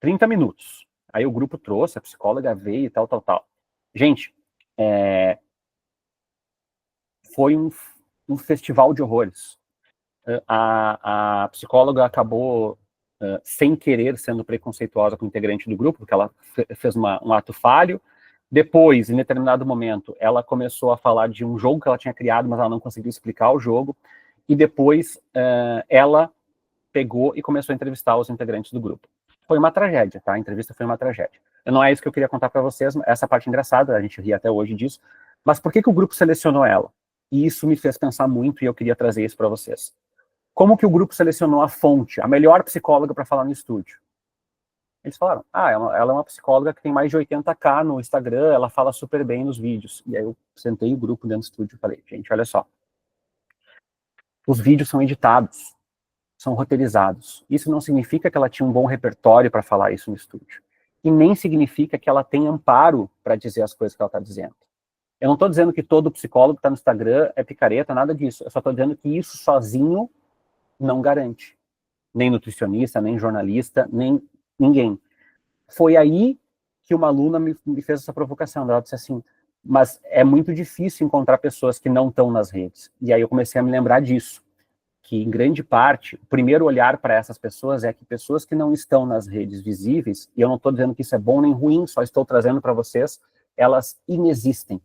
Speaker 1: 30 minutos. Aí o grupo trouxe, a psicóloga veio e tal. Gente, foi um festival de horrores. A psicóloga acabou, sem querer, sendo preconceituosa com o integrante do grupo, porque ela fez um ato falho. Depois, em determinado momento, ela começou a falar de um jogo que ela tinha criado, mas ela não conseguiu explicar o jogo. E depois, ela pegou e começou a entrevistar os integrantes do grupo. Foi uma tragédia, tá? A entrevista foi uma tragédia. Não é isso que eu queria contar para vocês, essa parte engraçada, a gente ri até hoje disso. Mas por que o grupo selecionou ela? E isso me fez pensar muito, e eu queria trazer isso para vocês. Como que o grupo selecionou a fonte, a melhor psicóloga para falar no estúdio? Eles falaram, ela é uma psicóloga que tem mais de 80k no Instagram, ela fala super bem nos vídeos. E aí eu sentei o grupo dentro do estúdio e falei, gente, olha só, os vídeos são editados, são roteirizados. Isso não significa que ela tinha um bom repertório para falar isso no estúdio. E nem significa que ela tem amparo para dizer as coisas que ela está dizendo. Eu não estou dizendo que todo psicólogo que está no Instagram é picareta, nada disso. Eu só estou dizendo que isso sozinho não garante. Nem nutricionista, nem jornalista, nem ninguém. Foi aí que uma aluna me fez essa provocação. Ela disse assim, mas é muito difícil encontrar pessoas que não estão nas redes. E aí eu comecei a me lembrar disso, que em grande parte, o primeiro olhar para essas pessoas é que pessoas que não estão nas redes visíveis, e eu não estou dizendo que isso é bom nem ruim, só estou trazendo para vocês, elas inexistem.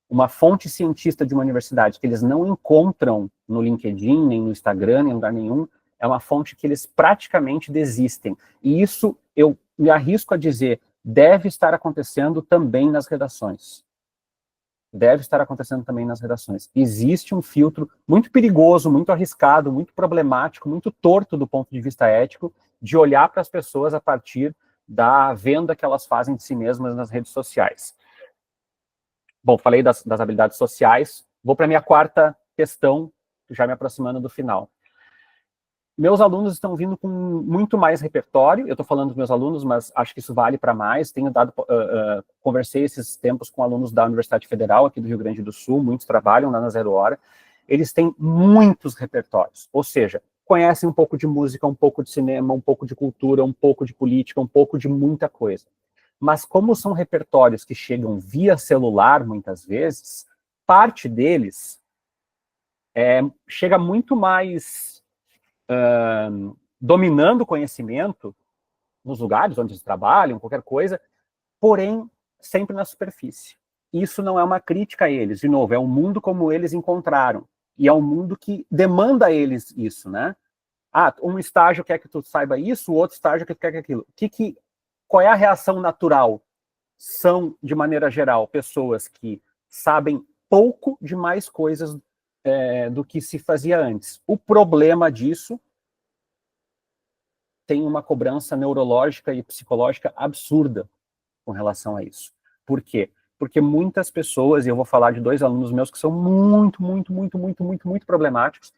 Speaker 1: Uma fonte cientista de uma universidade que eles não encontram no LinkedIn, nem no Instagram, nem em lugar nenhum, é uma fonte que eles praticamente desistem. E isso, eu me arrisco a dizer, deve estar acontecendo também nas redações. Deve estar acontecendo também nas redações. Existe um filtro muito perigoso, muito arriscado, muito problemático, muito torto do ponto de vista ético, de olhar para as pessoas a partir da venda que elas fazem de si mesmas nas redes sociais. Bom, falei das habilidades sociais. Vou para a minha quarta questão, já me aproximando do final. Meus alunos estão vindo com muito mais repertório. Eu estou falando dos meus alunos, mas acho que isso vale para mais. Tenho conversei esses tempos com alunos da Universidade Federal, aqui do Rio Grande do Sul, muitos trabalham lá na Zero Hora. Eles têm muitos repertórios, ou seja, conhecem um pouco de música, um pouco de cinema, um pouco de cultura, um pouco de política, um pouco de muita coisa. Mas como são repertórios que chegam via celular, muitas vezes, parte deles chega muito mais dominando o conhecimento nos lugares onde eles trabalham, qualquer coisa, porém, sempre na superfície. Isso não é uma crítica a eles, de novo, é um mundo como eles encontraram, e é um mundo que demanda a eles isso, né? Um estágio quer que tu saiba isso, o outro estágio quer que aquilo. Qual é a reação natural? São, de maneira geral, pessoas que sabem pouco de mais coisas do que se fazia antes. O problema disso tem uma cobrança neurológica e psicológica absurda com relação a isso. Por quê? Porque muitas pessoas, e eu vou falar de 2 alunos meus que são muito problemáticos,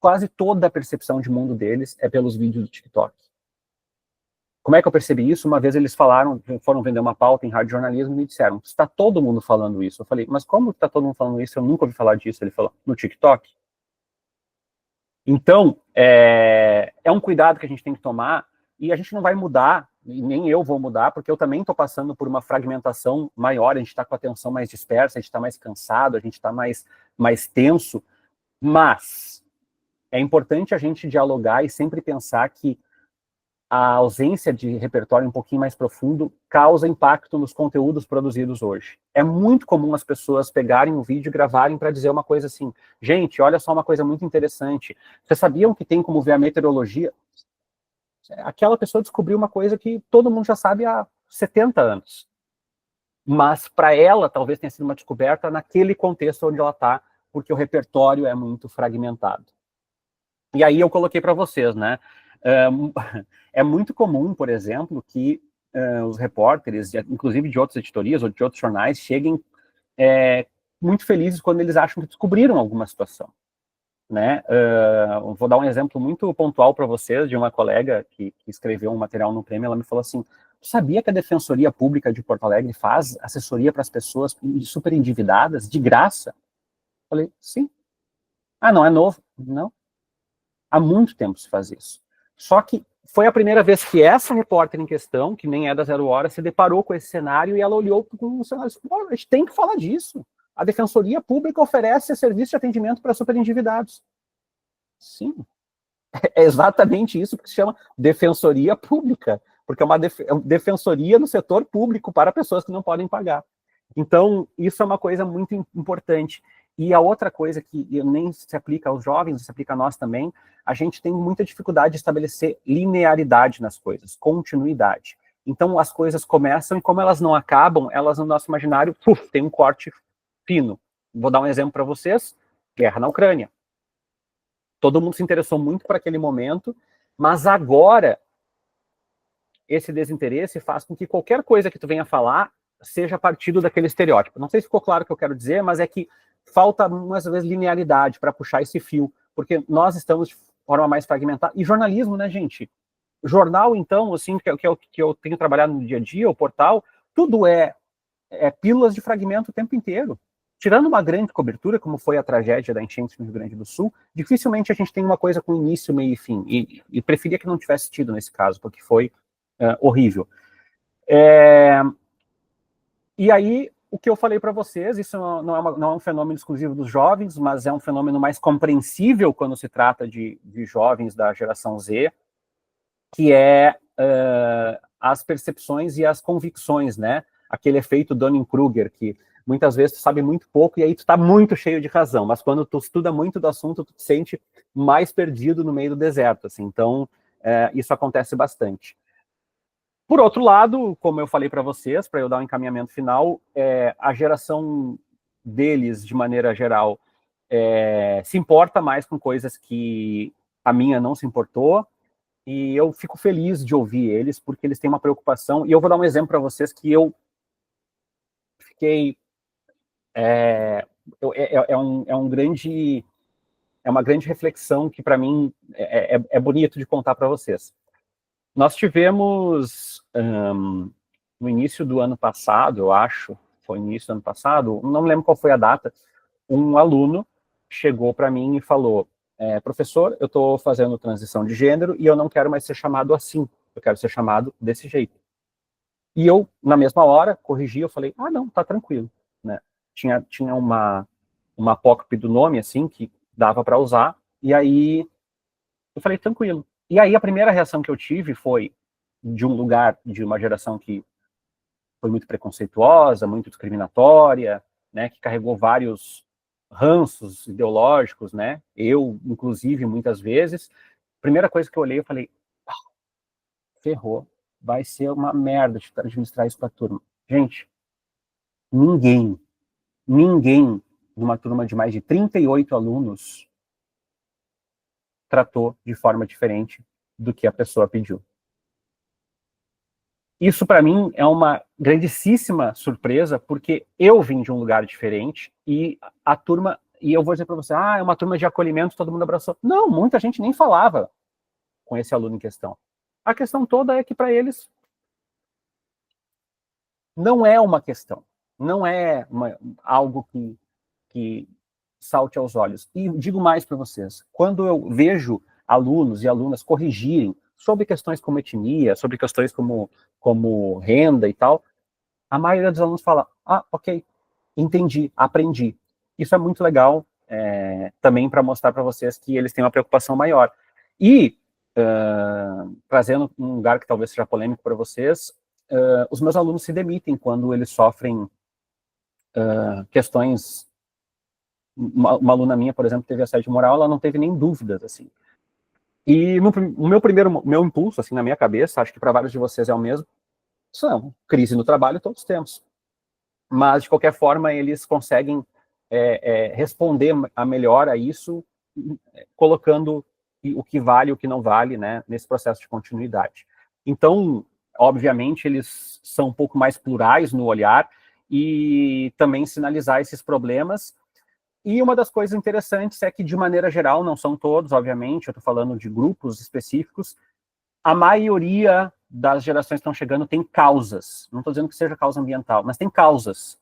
Speaker 1: quase toda a percepção de mundo deles é pelos vídeos do TikTok. Como é que eu percebi isso? Uma vez eles foram vender uma pauta em rádio jornalismo e me disseram, está todo mundo falando isso? Eu falei, mas como está todo mundo falando isso? Eu nunca ouvi falar disso. Ele falou, no TikTok. Então, é um cuidado que a gente tem que tomar, E a gente não vai mudar, e nem eu vou mudar, porque eu também estou passando por uma fragmentação maior, a gente está com a atenção mais dispersa, a gente está mais cansado, a gente está mais tenso, mas é importante a gente dialogar e sempre pensar que a ausência de repertório um pouquinho mais profundo causa impacto nos conteúdos produzidos hoje. É muito comum as pessoas pegarem um vídeo e gravarem para dizer uma coisa assim, gente, olha só uma coisa muito interessante, vocês sabiam que tem como ver a meteorologia? Aquela pessoa descobriu uma coisa que todo mundo já sabe há 70 anos. Mas para ela, talvez tenha sido uma descoberta naquele contexto onde ela está, porque o repertório é muito fragmentado. E aí eu coloquei para vocês, né? É muito comum, por exemplo, que os repórteres, inclusive de outras editorias ou de outros jornais, cheguem muito felizes quando eles acham que descobriram alguma situação. Né? Vou dar um exemplo muito pontual para vocês, de uma colega que escreveu um material no Prêmio. Ela me falou assim, sabia que a Defensoria Pública de Porto Alegre faz assessoria para as pessoas super endividadas, de graça? Falei, sim. Ah, não é novo? Não. Há muito tempo se faz isso. Só que foi a primeira vez que essa repórter em questão, que nem é da Zero Hora, se deparou com esse cenário e ela olhou com o cenário e disse, a gente tem que falar disso. A Defensoria Pública oferece serviço de atendimento para superendividados. Sim. É exatamente isso que se chama Defensoria Pública, porque é uma defensoria no setor público para pessoas que não podem pagar. Então, isso é uma coisa muito importante. E a outra coisa que nem se aplica aos jovens, se aplica a nós também, a gente tem muita dificuldade de estabelecer linearidade nas coisas, continuidade. Então, as coisas começam e como elas não acabam, elas no nosso imaginário, tem um corte fino. Vou dar um exemplo para vocês, guerra na Ucrânia. Todo mundo se interessou muito por aquele momento, mas agora esse desinteresse faz com que qualquer coisa que tu venha falar seja partido daquele estereótipo. Não sei se ficou claro o que eu quero dizer, mas é que falta, muitas vezes, linearidade para puxar esse fio, porque nós estamos de forma mais fragmentada. E jornalismo, né, gente? Jornal, então, assim, que eu tenho trabalhado no dia a dia, o portal, tudo é pílulas de fragmento o tempo inteiro. Tirando uma grande cobertura, como foi a tragédia da enchente no Rio Grande do Sul, dificilmente a gente tem uma coisa com início, meio e fim. E preferia que não tivesse tido nesse caso, porque foi horrível. E aí, o que eu falei para vocês, isso não é um fenômeno exclusivo dos jovens, mas é um fenômeno mais compreensível quando se trata de jovens da geração Z, que é as percepções e as convicções, né? Aquele efeito Dunning-Kruger, que muitas vezes tu sabe muito pouco e aí tu tá muito cheio de razão, mas quando tu estuda muito do assunto, tu te sente mais perdido no meio do deserto, assim. Então, isso acontece bastante. Por outro lado, como eu falei para vocês, para eu dar um encaminhamento final, a geração deles, de maneira geral, se importa mais com coisas que a minha não se importou, e eu fico feliz de ouvir eles, porque eles têm uma preocupação, e eu vou dar um exemplo para vocês que eu fiquei... É uma grande reflexão que, para mim, é bonito de contar para vocês. Nós tivemos, no início do ano passado, eu acho, foi no início do ano passado, não me lembro qual foi a data, um aluno chegou para mim e falou, professor, eu estou fazendo transição de gênero e eu não quero mais ser chamado assim, eu quero ser chamado desse jeito. E eu, na mesma hora, corrigi, eu falei, não, tá tranquilo, né? Tinha uma apócope do nome, assim, que dava para usar, e aí eu falei, tranquilo. E aí a primeira reação que eu tive foi de um lugar, de uma geração que foi muito preconceituosa, muito discriminatória, né, que carregou vários ranços ideológicos, né, eu, inclusive, muitas vezes. Primeira coisa que eu olhei, eu falei, ferrou, vai ser uma merda de administrar isso para a turma. Gente, ninguém, numa turma de mais de 38 alunos, tratou de forma diferente do que a pessoa pediu. Isso, para mim, é uma grandíssima surpresa, porque eu vim de um lugar diferente e a turma, e eu vou dizer para você, é uma turma de acolhimento, todo mundo abraçou. Não, muita gente nem falava com esse aluno em questão. A questão toda é que, para eles, não é uma questão, não é algo que salte aos olhos. E digo mais para vocês, quando eu vejo alunos e alunas corrigirem sobre questões como etnia, sobre questões como renda e tal, a maioria dos alunos fala, ok, entendi, aprendi. Isso é muito legal, também para mostrar para vocês que eles têm uma preocupação maior. E, trazendo um lugar que talvez seja polêmico para vocês, os meus alunos se demitem quando eles sofrem questões. Uma aluna minha, por exemplo, teve assédio moral, ela não teve nem dúvidas, assim. E o meu impulso, assim, na minha cabeça, acho que para vários de vocês é o mesmo, são crise no trabalho todos temos. Mas, de qualquer forma, eles conseguem responder a melhor a isso, colocando o que vale e o que não vale, né, nesse processo de continuidade. Então, obviamente, eles são um pouco mais plurais no olhar e também sinalizar esses problemas. E uma das coisas interessantes é que, de maneira geral, não são todos, obviamente, eu estou falando de grupos específicos, a maioria das gerações que estão chegando tem causas. Não estou dizendo que seja causa ambiental, mas tem causas.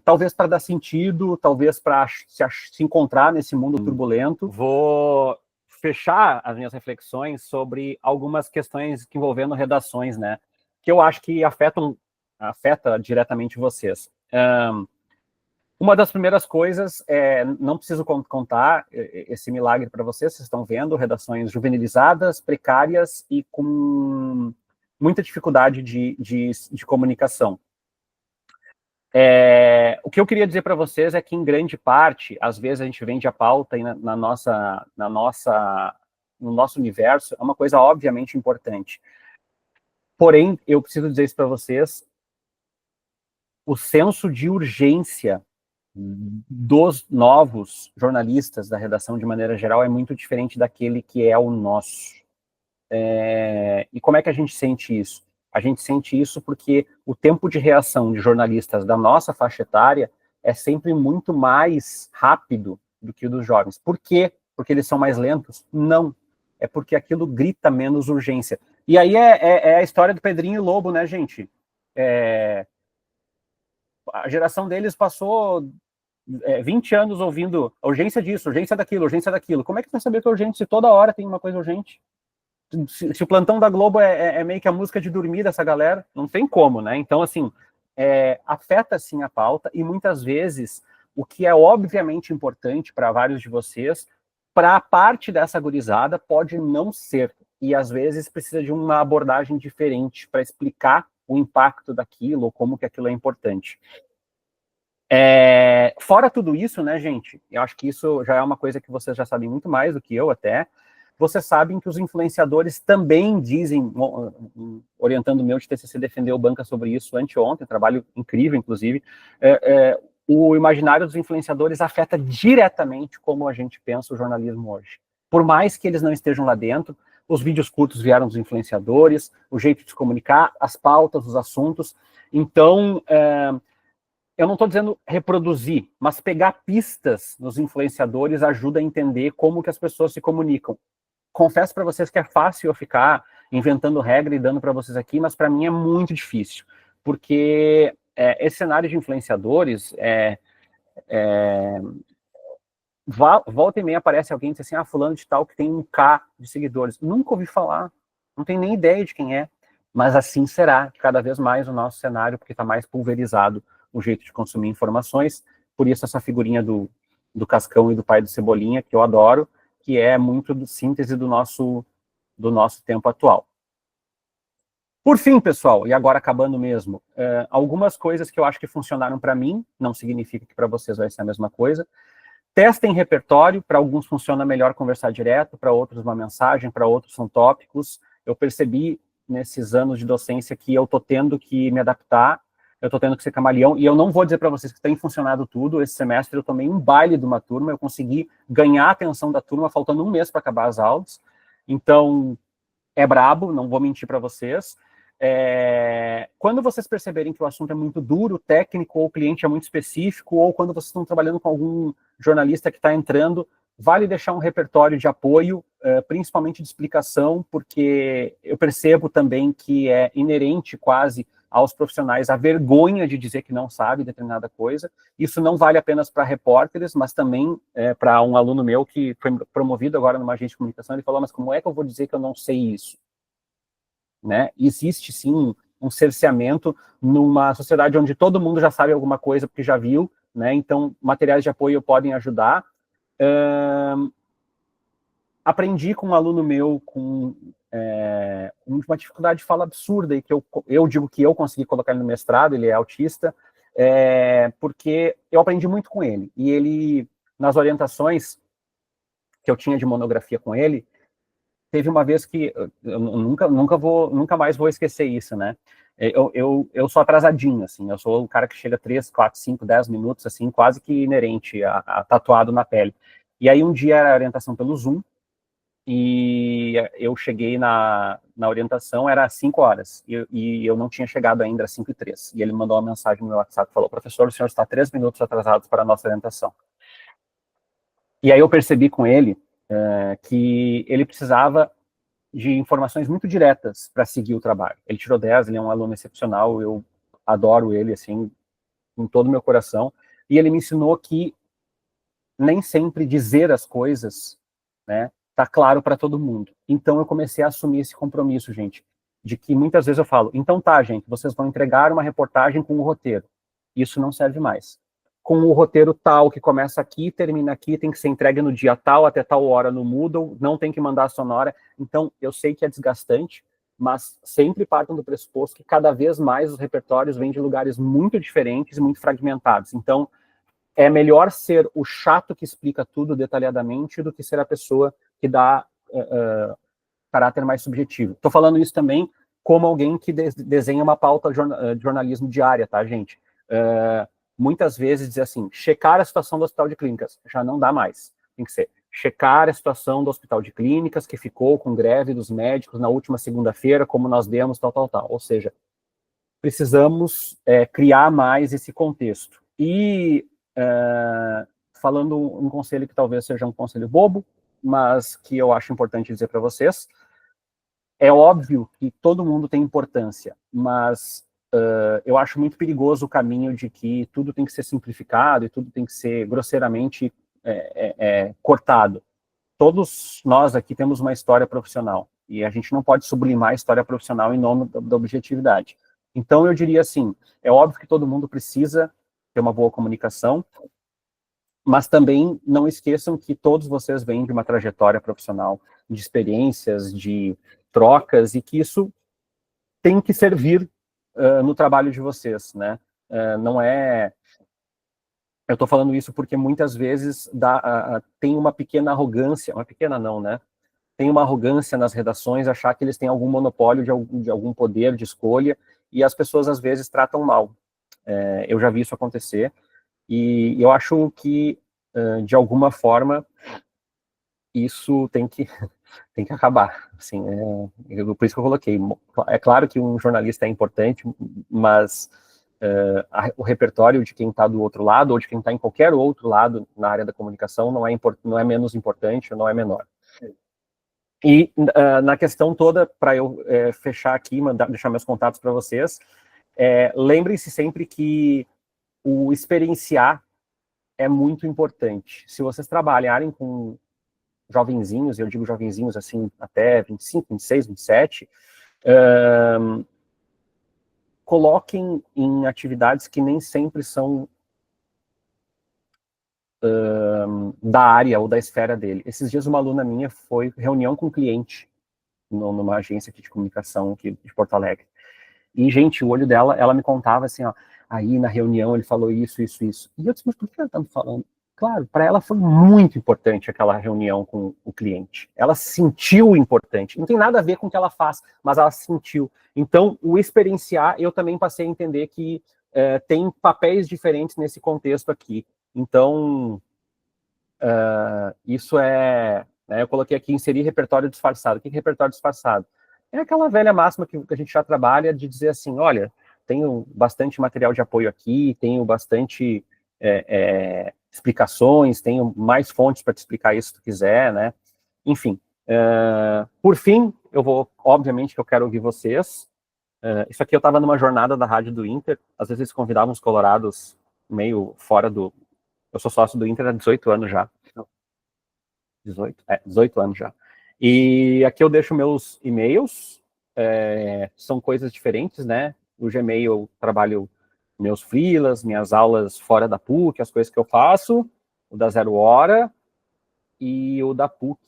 Speaker 1: Talvez para dar sentido, talvez para se encontrar nesse mundo turbulento. Vou fechar as minhas reflexões sobre algumas questões que envolvendo redações, né? Que eu acho que afeta diretamente vocês. Uma das primeiras coisas, não preciso contar esse milagre para vocês estão vendo, redações juvenilizadas, precárias e com muita dificuldade de comunicação. O que eu queria dizer para vocês é que, em grande parte, às vezes a gente vende a pauta e no nosso universo, é uma coisa obviamente importante. Porém, eu preciso dizer isso para vocês, o senso de urgência dos novos jornalistas da redação, de maneira geral, é muito diferente daquele que é o nosso. E como é que a gente sente isso? A gente sente isso porque o tempo de reação de jornalistas da nossa faixa etária é sempre muito mais rápido do que o dos jovens. Por quê? Porque eles são mais lentos? Não. É porque aquilo grita menos urgência. E aí é a história do Pedrinho e Lobo, né, gente? A geração deles passou 20 anos ouvindo urgência disso, urgência daquilo, urgência daquilo. Como é que vai saber que é urgente se toda hora tem uma coisa urgente? Se o plantão da Globo é meio que a música de dormir dessa galera, não tem como, né? Então, assim, afeta, sim, a pauta, e muitas vezes, o que é obviamente importante para vários de vocês, para a parte dessa gurizada, pode não ser, e às vezes precisa de uma abordagem diferente para explicar o impacto daquilo, ou como que aquilo é importante. Fora tudo isso, né, gente, eu acho que isso já é uma coisa que vocês já sabem muito mais do que eu até, vocês sabem que os influenciadores também dizem, orientando o meu de TCC defendeu o Banca sobre isso anteontem, trabalho incrível, inclusive, o imaginário dos influenciadores afeta diretamente como a gente pensa o jornalismo hoje. Por mais que eles não estejam lá dentro, os vídeos curtos vieram dos influenciadores, o jeito de se comunicar, as pautas, os assuntos. Então, eu não estou dizendo reproduzir, mas pegar pistas nos influenciadores ajuda a entender como que as pessoas se comunicam. Confesso para vocês que é fácil eu ficar inventando regra e dando para vocês aqui, mas para mim é muito difícil, porque esse cenário de influenciadores, volta e meia aparece alguém e diz assim, fulano de tal que tem 1.000 de seguidores. Nunca ouvi falar, não tenho nem ideia de quem é, mas assim será cada vez mais o nosso cenário, porque está mais pulverizado o jeito de consumir informações, por isso essa figurinha do Cascão e do pai do Cebolinha, que eu adoro, que é muito síntese do nosso tempo atual. Por fim, pessoal, e agora acabando mesmo, algumas coisas que eu acho que funcionaram para mim, não significa que para vocês vai ser a mesma coisa. Testem repertório, para alguns funciona melhor conversar direto, para outros uma mensagem, para outros são tópicos. Eu percebi nesses anos de docência que eu estou tendo que me adaptar, eu estou tendo que ser camaleão, e eu não vou dizer para vocês que tem funcionado tudo. Esse semestre eu tomei um baile de uma turma, eu consegui ganhar a atenção da turma, faltando 1 mês para acabar as aulas. Então, é brabo, não vou mentir para vocês. Quando vocês perceberem que o assunto é muito duro, técnico, ou o cliente é muito específico, ou quando vocês estão trabalhando com algum jornalista que está entrando, vale deixar um repertório de apoio, principalmente de explicação, porque eu percebo também que é inerente quase aos profissionais a vergonha de dizer que não sabe determinada coisa. Isso não vale apenas para repórteres, mas também para um aluno meu que foi promovido agora numa agência de comunicação. Ele falou, mas como é que eu vou dizer que eu não sei isso? Né? Existe, sim, um cerceamento numa sociedade onde todo mundo já sabe alguma coisa porque já viu, né? Então, materiais de apoio podem ajudar. Aprendi com um aluno meu com uma dificuldade de fala absurda, e que eu digo que eu consegui colocar ele no mestrado, ele é autista, porque eu aprendi muito com ele. E ele, nas orientações que eu tinha de monografia com ele, teve uma vez que eu nunca mais vou esquecer isso, né? Eu sou atrasadinho, assim, eu sou o cara que chega 3, 4, 5, 10 minutos, assim, quase que inerente a tatuado na pele. E aí um dia era a orientação pelo Zoom, e eu cheguei na orientação, era às 5 horas, e eu não tinha chegado ainda às 5:03. E ele mandou uma mensagem no meu WhatsApp, falou, professor, o senhor está 3 minutos atrasado para a nossa orientação. E aí eu percebi com ele que ele precisava de informações muito diretas para seguir o trabalho. Ele tirou 10, ele é um aluno excepcional, eu adoro ele, assim, com todo o meu coração, e ele me ensinou que nem sempre dizer as coisas, né, tá claro para todo mundo. Então eu comecei a assumir esse compromisso, gente, de que muitas vezes eu falo, então tá, gente, vocês vão entregar uma reportagem com o roteiro. Isso não serve mais. Com o roteiro tal, que começa aqui, termina aqui, tem que ser entregue no dia tal, até tal hora no Moodle, não tem que mandar a sonora. Então, eu sei que é desgastante, mas sempre partam do pressuposto que cada vez mais os repertórios vêm de lugares muito diferentes e muito fragmentados. Então, é melhor ser o chato que explica tudo detalhadamente do que ser a pessoa que dá caráter mais subjetivo. Estou falando isso também como alguém que desenha uma pauta de jornalismo diária, tá, gente? Muitas vezes dizer assim, checar a situação do Hospital de Clínicas, já não dá mais. Tem que ser checar a situação do Hospital de Clínicas, que ficou com greve dos médicos na última segunda-feira, como nós demos, tal. Ou seja, precisamos criar mais esse contexto. E falando um conselho que talvez seja um conselho bobo, mas que eu acho importante dizer para vocês, é óbvio que todo mundo tem importância, mas eu acho muito perigoso o caminho de que tudo tem que ser simplificado e tudo tem que ser grosseiramente cortado. Todos nós aqui temos uma história profissional, e a gente não pode sublimar a história profissional em nome da objetividade. Então, eu diria assim, é óbvio que todo mundo precisa ter uma boa comunicação, mas também não esqueçam que todos vocês vêm de uma trajetória profissional, de experiências, de trocas, e que isso tem que servir no trabalho de vocês, né? Não é... Eu estou falando isso porque muitas vezes tem uma pequena arrogância, uma pequena não, né? Tem uma arrogância nas redações, achar que eles têm algum monopólio de algum poder de escolha, e as pessoas às vezes tratam mal. Eu já vi isso acontecer, e eu acho que, de alguma forma, isso tem que acabar. Assim, por isso que eu coloquei. É claro que um jornalista é importante, mas o repertório de quem está do outro lado, ou de quem está em qualquer outro lado na área da comunicação, não é menos importante, não é menor. E na questão toda, para eu fechar aqui, deixar meus contatos para vocês, lembrem-se sempre que o experienciar é muito importante. Se vocês trabalharem com jovenzinhos, eu digo jovenzinhos assim, até 25, 26, 27, coloquem em atividades que nem sempre são da área ou da esfera dele. Esses dias uma aluna minha foi reunião com um cliente numa agência aqui de comunicação aqui de Porto Alegre. E, gente, o olho dela, ela me contava assim, ó, aí na reunião ele falou isso. E eu disse, mas por que ela tá me falando? Claro, para ela foi muito importante aquela reunião com o cliente. Ela se sentiu importante. Não tem nada a ver com o que ela faz, mas ela se sentiu. Então, o experienciar, eu também passei a entender que tem papéis diferentes nesse contexto aqui. Então, isso eu coloquei aqui, inserir repertório disfarçado. O que é repertório disfarçado? É aquela velha máxima que a gente já trabalha de dizer assim, olha, tenho bastante material de apoio aqui, tenho bastante explicações, tenho mais fontes para te explicar isso se tu quiser, né? Enfim, por fim, obviamente que eu quero ouvir vocês, Isso aqui eu estava numa jornada da Rádio do Inter, às vezes eles convidavam os colorados meio fora do... Eu sou sócio do Inter há 18 anos já. 18? 18 anos já. E aqui eu deixo meus e-mails, são coisas diferentes, né? O Gmail eu trabalho meus freelas, minhas aulas fora da PUC, as coisas que eu faço, o da Zero Hora e o da PUC,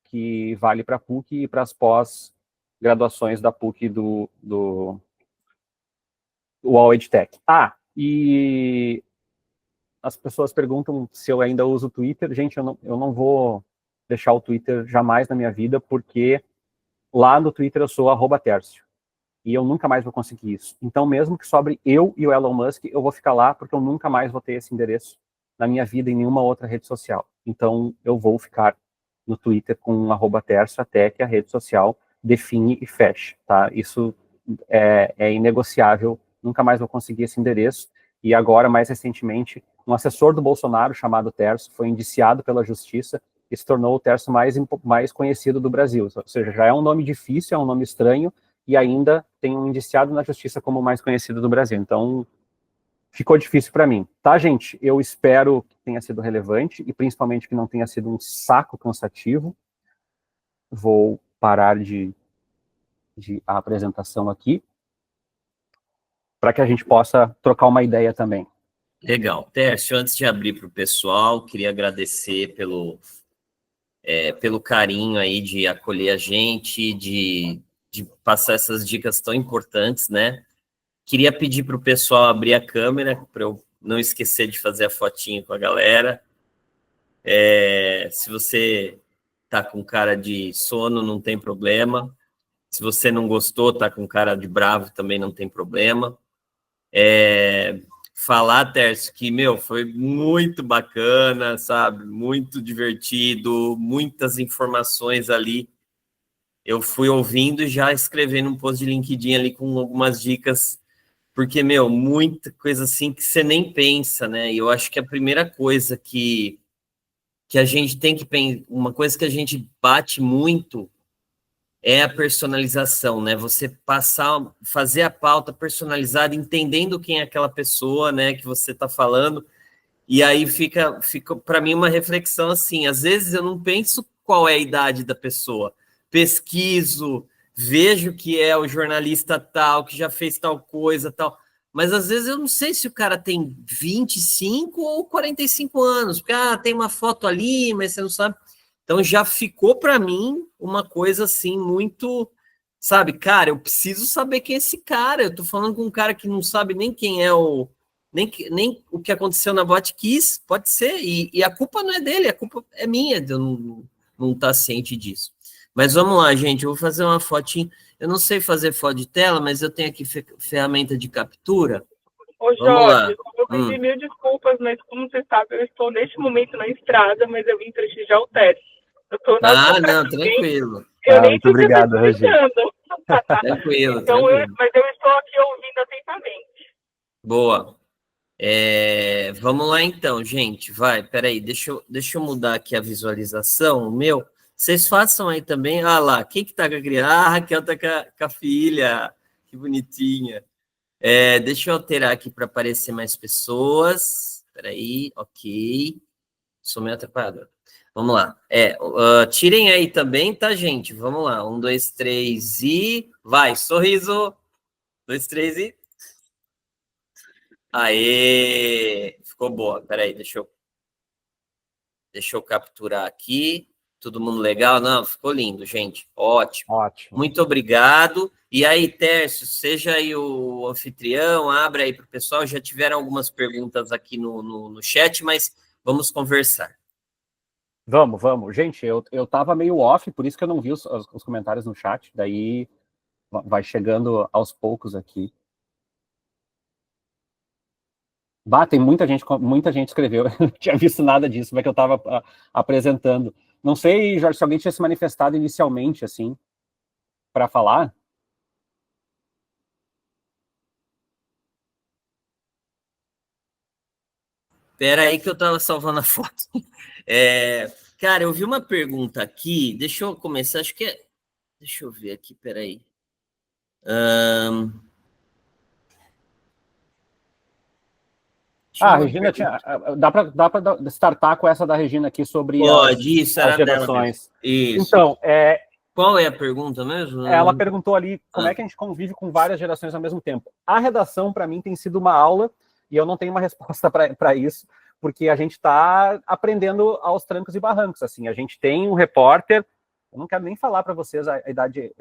Speaker 1: que vale para a PUC e para as pós-graduações da PUC do UOL EdTech. E as pessoas perguntam se eu ainda uso o Twitter. Gente, eu não vou deixar o Twitter jamais na minha vida, porque lá no Twitter eu sou @Tércio. E eu nunca mais vou conseguir isso. Então, mesmo que sobre eu e o Elon Musk, eu vou ficar lá, porque eu nunca mais vou ter esse endereço na minha vida em nenhuma outra rede social. Então, eu vou ficar no Twitter com @Tércio até que a rede social define e feche, tá? Isso é inegociável, nunca mais vou conseguir esse endereço. E agora, mais recentemente, um assessor do Bolsonaro, chamado Tércio, foi indiciado pela justiça e se tornou o Tércio mais conhecido do Brasil. Ou seja, já é um nome difícil, é um nome estranho, e ainda tem um indiciado na justiça como o mais conhecido do Brasil. Então, ficou difícil para mim. Tá, gente? Eu espero que tenha sido relevante e principalmente que não tenha sido um saco cansativo. Vou parar a apresentação aqui para que a gente possa trocar uma ideia também.
Speaker 2: Legal. Tércio, antes de abrir para o pessoal, queria agradecer pelo carinho aí de acolher a gente, de passar essas dicas tão importantes, né? Queria pedir para o pessoal abrir a câmera, para eu não esquecer de fazer a fotinho com a galera. Se você tá com cara de sono, não tem problema. Se você não gostou, tá com cara de bravo, também não tem problema. Falar, Tércio, que, foi muito bacana, sabe? Muito divertido, muitas informações ali. Eu fui ouvindo e já escrevendo um post de LinkedIn ali com algumas dicas, porque, muita coisa assim que você nem pensa, né? E eu acho que a primeira coisa que a gente tem que pensar, uma coisa que a gente bate muito é a personalização, né? Você fazer a pauta personalizada, entendendo quem é aquela pessoa, né, que você está falando, e aí fica para mim uma reflexão assim, às vezes eu não penso qual é a idade da pessoa, pesquiso, vejo que é o jornalista tal, que já fez tal coisa, tal, mas às vezes eu não sei se o cara tem 25 ou 45 anos, porque tem uma foto ali, mas você não sabe. Então já ficou para mim uma coisa assim muito, sabe, cara, eu preciso saber quem é esse cara. Eu tô falando com um cara que não sabe nem quem é nem o que aconteceu na Botkiss, pode ser, e a culpa não é dele, a culpa é minha de eu não estar ciente disso. Mas vamos lá, gente, eu vou fazer uma fotinha. Eu não sei fazer foto de tela, mas eu tenho aqui ferramenta de captura.
Speaker 4: Ô,
Speaker 2: Vamos lá.
Speaker 4: Jorge, eu pedi mil desculpas, mas como você sabe, eu estou neste momento na estrada, mas eu vim prestigiar o teste. Eu estou na
Speaker 2: não, tranquilo.
Speaker 4: Eu nem
Speaker 1: muito obrigado, Regi.
Speaker 2: Tranquilo,
Speaker 4: então,
Speaker 2: tranquilo.
Speaker 4: mas eu estou aqui ouvindo atentamente.
Speaker 2: Boa. Vamos lá então, gente. Vai, peraí, deixa eu mudar aqui a visualização. Vocês façam aí também. Ah lá, quem que tá com a criança? Ah, a Raquel tá com a filha. Que bonitinha. Deixa eu alterar aqui para aparecer mais pessoas. Peraí, ok. Sou meio atrapalhador. Vamos lá. Tirem aí também, tá, gente? Vamos lá. 1, 2, 3 e... Vai, sorriso. 1, 2, 3 e... Aê! Ficou boa. Peraí, deixa eu capturar aqui. Todo mundo legal? Não, ficou lindo, gente. Ótimo.
Speaker 1: Ótimo.
Speaker 2: Muito obrigado. E aí, Tércio, seja aí o anfitrião, abre aí para o pessoal. Já tiveram algumas perguntas aqui no chat, mas vamos conversar.
Speaker 1: Vamos. Gente, eu tava meio off, por isso que eu não vi os comentários no chat, daí vai chegando aos poucos aqui. Tem muita gente escreveu, eu não tinha visto nada disso, como é que eu estava apresentando. Não sei, Jorge, se alguém tinha se manifestado inicialmente, assim, para falar.
Speaker 2: Espera aí que eu estava salvando a foto. Cara, eu vi uma pergunta aqui, deixa eu começar, acho que é... Deixa eu ver aqui, peraí.
Speaker 1: A Regina tinha. Dá para startar com essa da Regina aqui sobre
Speaker 2: isso
Speaker 1: as
Speaker 2: era
Speaker 1: gerações.
Speaker 2: Isso.
Speaker 1: Então,
Speaker 2: qual é a pergunta mesmo?
Speaker 1: ela perguntou ali como é que a gente convive com várias gerações ao mesmo tempo. A redação, para mim, tem sido uma aula, e eu não tenho uma resposta para isso, porque a gente está aprendendo aos trancos e barrancos. Assim, a gente tem um repórter, eu não quero nem falar para vocês a idade,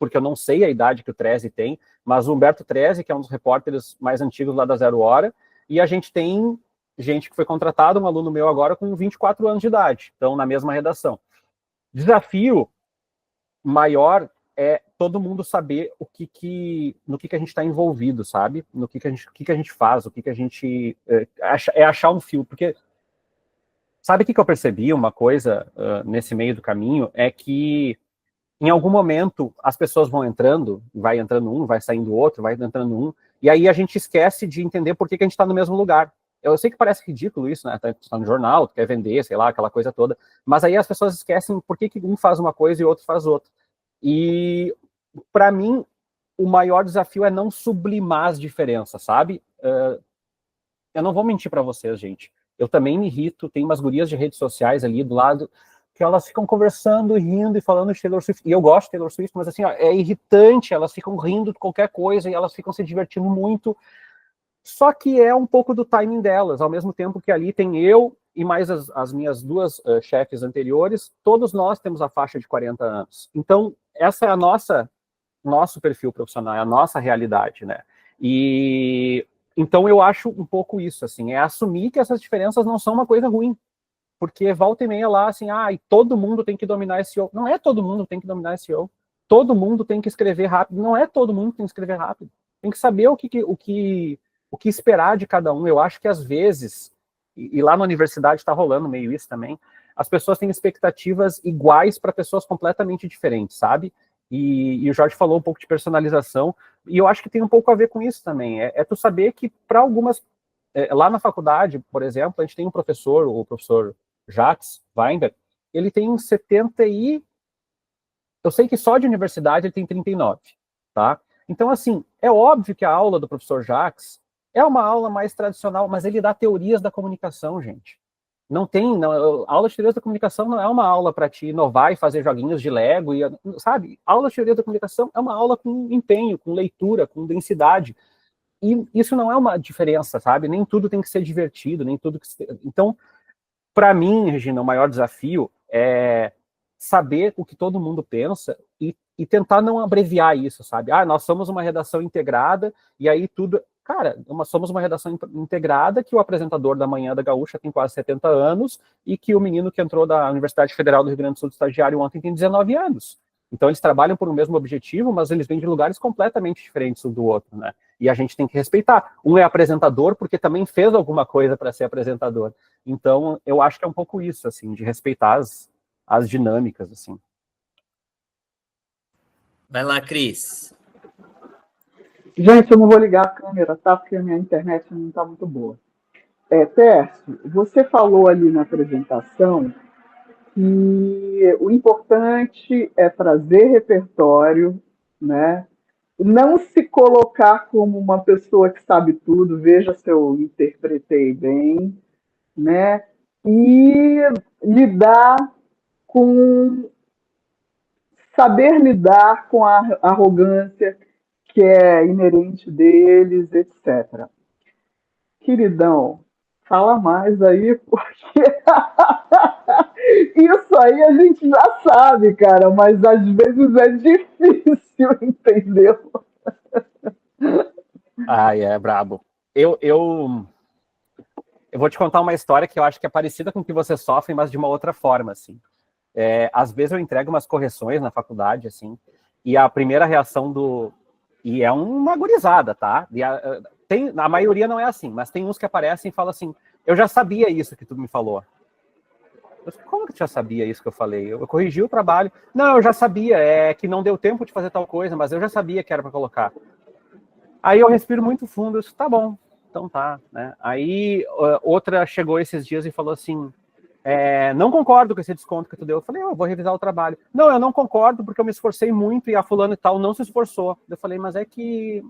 Speaker 1: porque eu não sei a idade que o Treze tem, mas o Humberto Treze, que é um dos repórteres mais antigos lá da Zero Hora, e a gente tem gente que foi contratado, um aluno meu agora com 24 anos de idade, então na mesma redação. Desafio maior é todo mundo saber no que a gente está envolvido, sabe? No que a gente faz, o que a gente... achar um fio, porque... Sabe o que eu percebi? Uma coisa nesse meio do caminho é que em algum momento as pessoas vão entrando, vai entrando um, vai saindo outro, vai entrando um, e aí a gente esquece de entender por que a gente está no mesmo lugar. Eu sei que parece ridículo isso, né? Tá no jornal, quer vender, sei lá, aquela coisa toda, mas aí as pessoas esquecem por que um faz uma coisa e o outro faz outra. E, para mim, o maior desafio é não sublimar as diferenças, sabe? Eu não vou mentir para vocês, gente. Eu também me irrito, tem umas gurias de redes sociais ali do lado, que elas ficam conversando, rindo e falando de Taylor Swift. E eu gosto de Taylor Swift, mas assim, ó, é irritante, elas ficam rindo de qualquer coisa e elas ficam se divertindo muito. Só que é um pouco do timing delas, ao mesmo tempo que ali tem eu e mais as minhas duas chefes anteriores, todos nós temos a faixa de 40 anos. Então, essa é nosso perfil profissional, é a nossa realidade, né? E então eu acho um pouco isso, assim, é assumir que essas diferenças não são uma coisa ruim, porque volta e meia lá, assim, e todo mundo tem que dominar SEO. Não é todo mundo tem que dominar SEO. Todo mundo tem que escrever rápido. Não é todo mundo que tem que escrever rápido. Tem que saber o que esperar de cada um. Eu acho que às vezes, e lá na universidade está rolando meio isso também, as pessoas têm expectativas iguais para pessoas completamente diferentes, sabe? E o Jorge falou um pouco de personalização, e eu acho que tem um pouco a ver com isso também. É tu saber que para algumas... lá na faculdade, por exemplo, a gente tem um professor, o professor Jacques Weinberg, ele tem 70 e... Eu sei que só de universidade ele tem 39, tá? Então, assim, é óbvio que a aula do professor Jacques é uma aula mais tradicional, mas ele dá teorias da comunicação, gente. Não tem... a aula de teorias da comunicação não é uma aula para te inovar e fazer joguinhos de Lego, sabe? A aula de teoria da comunicação é uma aula com empenho, com leitura, com densidade. E isso não é uma diferença, sabe? Nem tudo tem que ser divertido, nem tudo que... Então, para mim, Regina, o maior desafio é saber o que todo mundo pensa e tentar não abreviar isso, sabe? Nós somos uma redação integrada e aí tudo... Cara, somos uma redação integrada que o apresentador da Manhã da Gaúcha tem quase 70 anos e que o menino que entrou da Universidade Federal do Rio Grande do Sul de estagiário ontem tem 19 anos. Então, eles trabalham por um mesmo objetivo, mas eles vêm de lugares completamente diferentes um do outro, né? E a gente tem que respeitar. Um é apresentador porque também fez alguma coisa para ser apresentador. Então, eu acho que é um pouco isso, assim, de respeitar as dinâmicas, assim.
Speaker 2: Vai lá, Cris.
Speaker 5: Gente, eu não vou ligar a câmera, tá? Porque a minha internet não está muito boa. Tércio, você falou ali na apresentação que o importante é trazer repertório, né? Não se colocar como uma pessoa que sabe tudo, veja se eu interpretei bem, né? E saber lidar com a arrogância que é inerente deles, etc. Queridão, fala mais aí, porque isso aí a gente já sabe, cara, mas às vezes é difícil, entendeu?
Speaker 1: É brabo. Eu vou te contar uma história que eu acho que é parecida com o que você sofre, mas de uma outra forma, assim. Às vezes eu entrego umas correções na faculdade, assim, e a primeira reação E é uma gurizada, tá? A maioria não é assim, mas tem uns que aparecem e falam assim, eu já sabia isso que tu me falou. Como que tu já sabia isso que eu falei? Eu corrigi o trabalho. Não, eu já sabia, é que não deu tempo de fazer tal coisa, mas eu já sabia que era para colocar. Aí eu respiro muito fundo, eu disse, tá bom, então tá, né? Aí outra chegou esses dias e falou assim, não concordo com esse desconto que tu deu. Eu falei, eu vou revisar o trabalho. Não, eu não concordo porque eu me esforcei muito e a fulano e tal não se esforçou. Eu falei, mas é que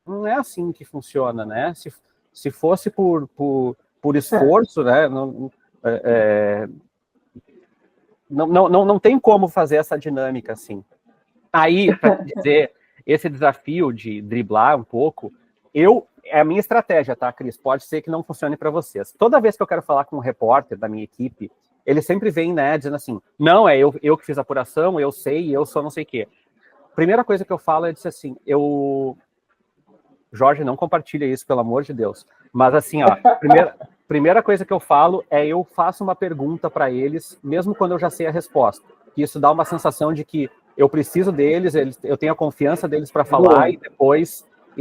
Speaker 1: não é assim que funciona, né? Se fosse por esforço, né? Não tem como fazer essa dinâmica assim. Aí, para dizer, esse desafio de driblar um pouco, é a minha estratégia, tá, Cris? Pode ser que não funcione para vocês. Toda vez que eu quero falar com um repórter da minha equipe, ele sempre vem, né, dizendo assim, não, eu que fiz a apuração, eu sei, eu sou não sei o quê. Primeira coisa que eu falo é dizer assim, Jorge, não compartilha isso, pelo amor de Deus. Mas assim, ó, primeira coisa que eu falo é eu faço uma pergunta para eles, mesmo quando eu já sei a resposta. Que isso dá uma sensação de que eu preciso deles, eu tenho a confiança deles para falar e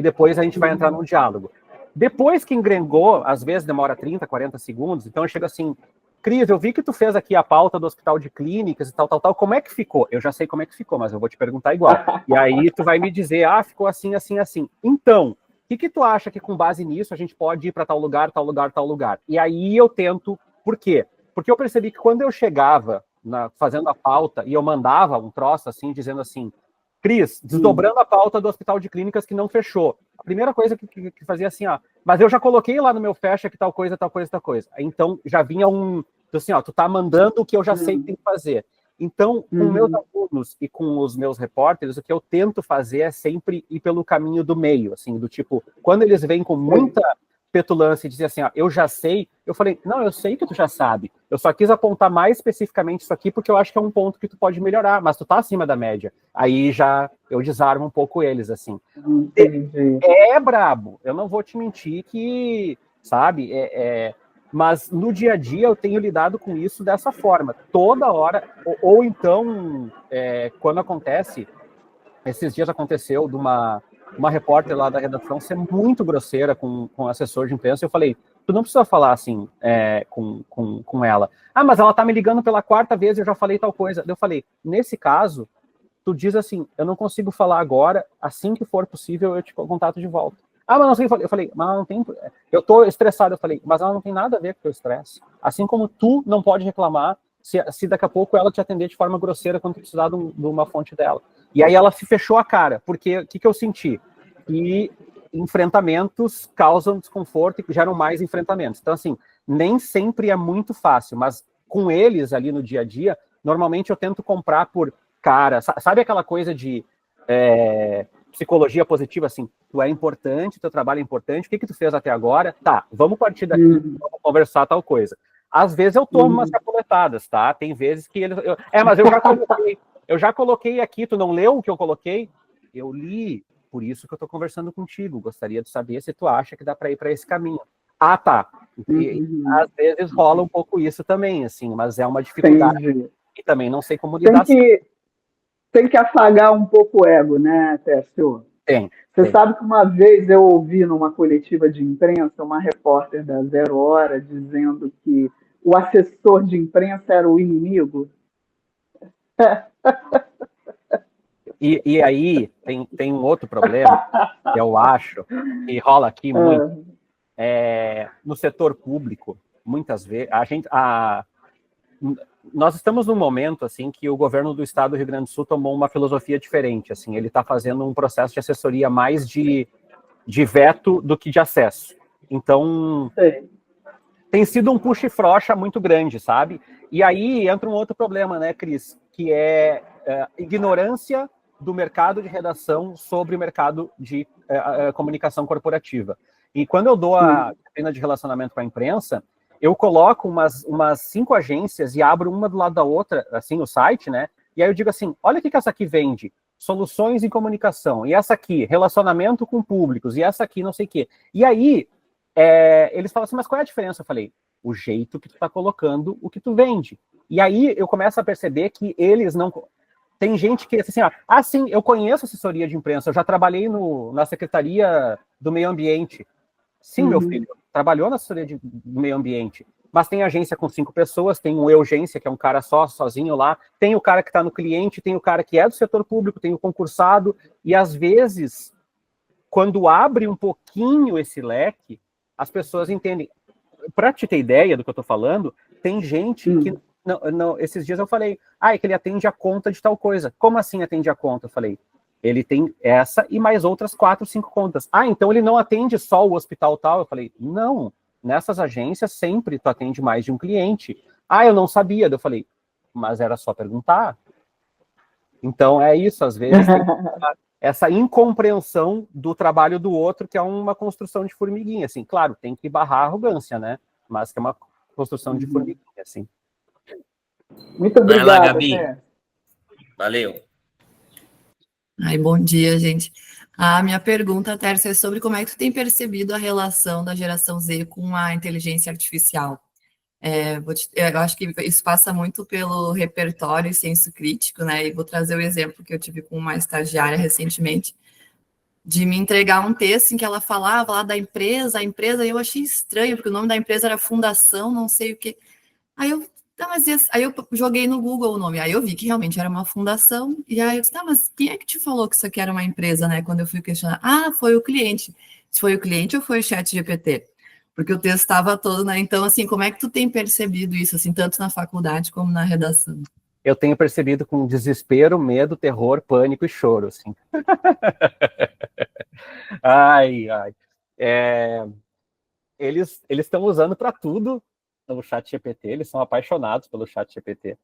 Speaker 1: depois a gente vai entrar num diálogo. Depois que engrengou, às vezes demora 30, 40 segundos, então eu chego assim, Cris, eu vi que tu fez aqui a pauta do Hospital de Clínicas e tal, como é que ficou? Eu já sei como é que ficou, mas eu vou te perguntar igual. E aí tu vai me dizer, ficou assim, assim, assim. Então, o que tu acha que com base nisso a gente pode ir para tal lugar, tal lugar, tal lugar? E aí eu tento, por quê? Porque eu percebi que quando eu chegava fazendo a pauta e eu mandava um troço assim, dizendo assim, Cris, desdobrando a pauta do Hospital de Clínicas que não fechou. A primeira coisa que fazia assim, mas eu já coloquei lá no meu fecha que tal coisa, tal coisa, tal coisa. Então, já vinha assim, tu tá mandando o que eu já sei que tem que fazer. Então, com meus alunos e com os meus repórteres, o que eu tento fazer é sempre ir pelo caminho do meio, assim, do tipo, quando eles vêm com muita petulância e dizem assim, eu já sei, eu falei, não, eu sei que tu já sabe, eu só quis apontar mais especificamente isso aqui porque eu acho que é um ponto que tu pode melhorar, mas tu tá acima da média. Aí já eu desarmo um pouco eles, assim.
Speaker 5: Entendi.
Speaker 1: É brabo, eu não vou te mentir que, sabe, mas no dia a dia eu tenho lidado com isso dessa forma, toda hora, ou então, quando acontece, esses dias aconteceu de uma repórter lá da redação ser muito grosseira com o assessor de imprensa, eu falei, tu não precisa falar assim com ela. Mas ela tá me ligando pela 4ª vez e eu já falei tal coisa. Eu falei, nesse caso, tu diz assim, eu não consigo falar agora, assim que for possível eu te contato de volta. Mas não sei, eu falei, mas não tem, eu tô estressado, eu falei, mas ela não tem nada a ver com o teu estresse. Assim como tu não pode reclamar se daqui a pouco ela te atender de forma grosseira quando tu precisar de uma fonte dela. E aí ela se fechou a cara, porque o que eu senti? Que enfrentamentos causam desconforto e geram mais enfrentamentos. Então, assim, nem sempre é muito fácil, mas com eles ali no dia a dia, normalmente eu tento comprar por cara. Sabe aquela coisa de psicologia positiva, assim, tu é importante, teu trabalho é importante, o que tu fez até agora? Tá, vamos partir daqui, vamos conversar tal coisa. Às vezes eu tomo umas capuletadas, tá? Tem vezes que eles... mas eu já coloquei aqui, tu não leu o que eu coloquei? Eu li, por isso que eu tô conversando contigo. Gostaria de saber se tu acha que dá para ir para esse caminho. Tá. Às vezes rola um pouco isso também, assim, mas é uma dificuldade.
Speaker 5: Entendi.
Speaker 1: E também não sei como lidar.
Speaker 5: Tem que afagar um pouco o ego, né, Tércio?
Speaker 1: Tem.
Speaker 5: Você sabe que uma vez eu ouvi numa coletiva de imprensa uma repórter da 0 Hora dizendo que o assessor de imprensa era o inimigo.
Speaker 1: E aí tem um outro problema que eu acho que rola aqui muito. No setor público, muitas vezes, nós estamos num momento assim que o governo do estado do Rio Grande do Sul tomou uma filosofia diferente. Assim, ele está fazendo um processo de assessoria mais de veto do que de acesso. Então, tem sido um puxa e frouxa muito grande, sabe? E aí entra um outro problema, né, Cris? Que é ignorância do mercado de redação sobre o mercado de comunicação corporativa. E quando eu dou a disciplina de relacionamento com a imprensa, eu coloco umas 5 agências e abro uma do lado da outra, assim, o site, né? E aí eu digo assim, olha o que essa aqui vende. Soluções em comunicação. E essa aqui, relacionamento com públicos. E essa aqui, não sei o quê. E aí, eles falam assim, mas qual é a diferença? Eu falei, o jeito que tu tá colocando o que tu vende. E aí eu começo a perceber que eles não... Tem gente que, assim, sim, eu conheço assessoria de imprensa, eu já trabalhei na Secretaria do Meio Ambiente. Sim, meu filho, trabalhou na assessoria do meio ambiente, mas tem agência com 5 pessoas, tem o Eugência, que é um cara sozinho lá, tem o cara que está no cliente, tem o cara que é do setor público, tem o concursado, e às vezes, quando abre um pouquinho esse leque, as pessoas entendem. Para te ter ideia do que eu estou falando, Tem gente que... Não, esses dias eu falei, é que ele atende a conta de tal coisa. Como assim atende a conta? Eu falei, ele tem essa e mais outras 4, 5 contas. Então ele não atende só o hospital tal? Eu falei, não, nessas agências sempre tu atende mais de um cliente. Eu não sabia. Eu falei, mas era só perguntar. Então é isso, às vezes tem essa incompreensão do trabalho do outro, que é uma construção de formiguinha, assim. Claro, tem que barrar a arrogância, né? Mas que é uma construção de formiguinha, assim.
Speaker 5: Muito
Speaker 2: Vai lá,
Speaker 5: obrigado,
Speaker 2: Gabi. Valeu.
Speaker 6: Bom dia, gente. A minha pergunta, Tércia, é sobre como é que tu tem percebido a relação da geração Z com a inteligência artificial. Eu acho que isso passa muito pelo repertório e senso crítico, né? E vou trazer o exemplo que eu tive com uma estagiária recentemente, de me entregar um texto em que ela falava lá da empresa, e eu achei estranho, porque o nome da empresa era Fundação, não sei o quê. Aí eu joguei no Google o nome, aí eu vi que realmente era uma fundação, e aí eu disse, mas quem é que te falou que isso aqui era uma empresa, né? Quando eu fui questionar, foi o cliente. Se foi o cliente ou foi o ChatGPT? Porque o texto estava todo, né? Então, assim, como é que tu tem percebido isso, assim, tanto na faculdade como na redação?
Speaker 1: Eu tenho percebido com desespero, medo, terror, pânico e choro, assim. Eles estão usando para tudo o ChatGPT, eles são apaixonados pelo ChatGPT.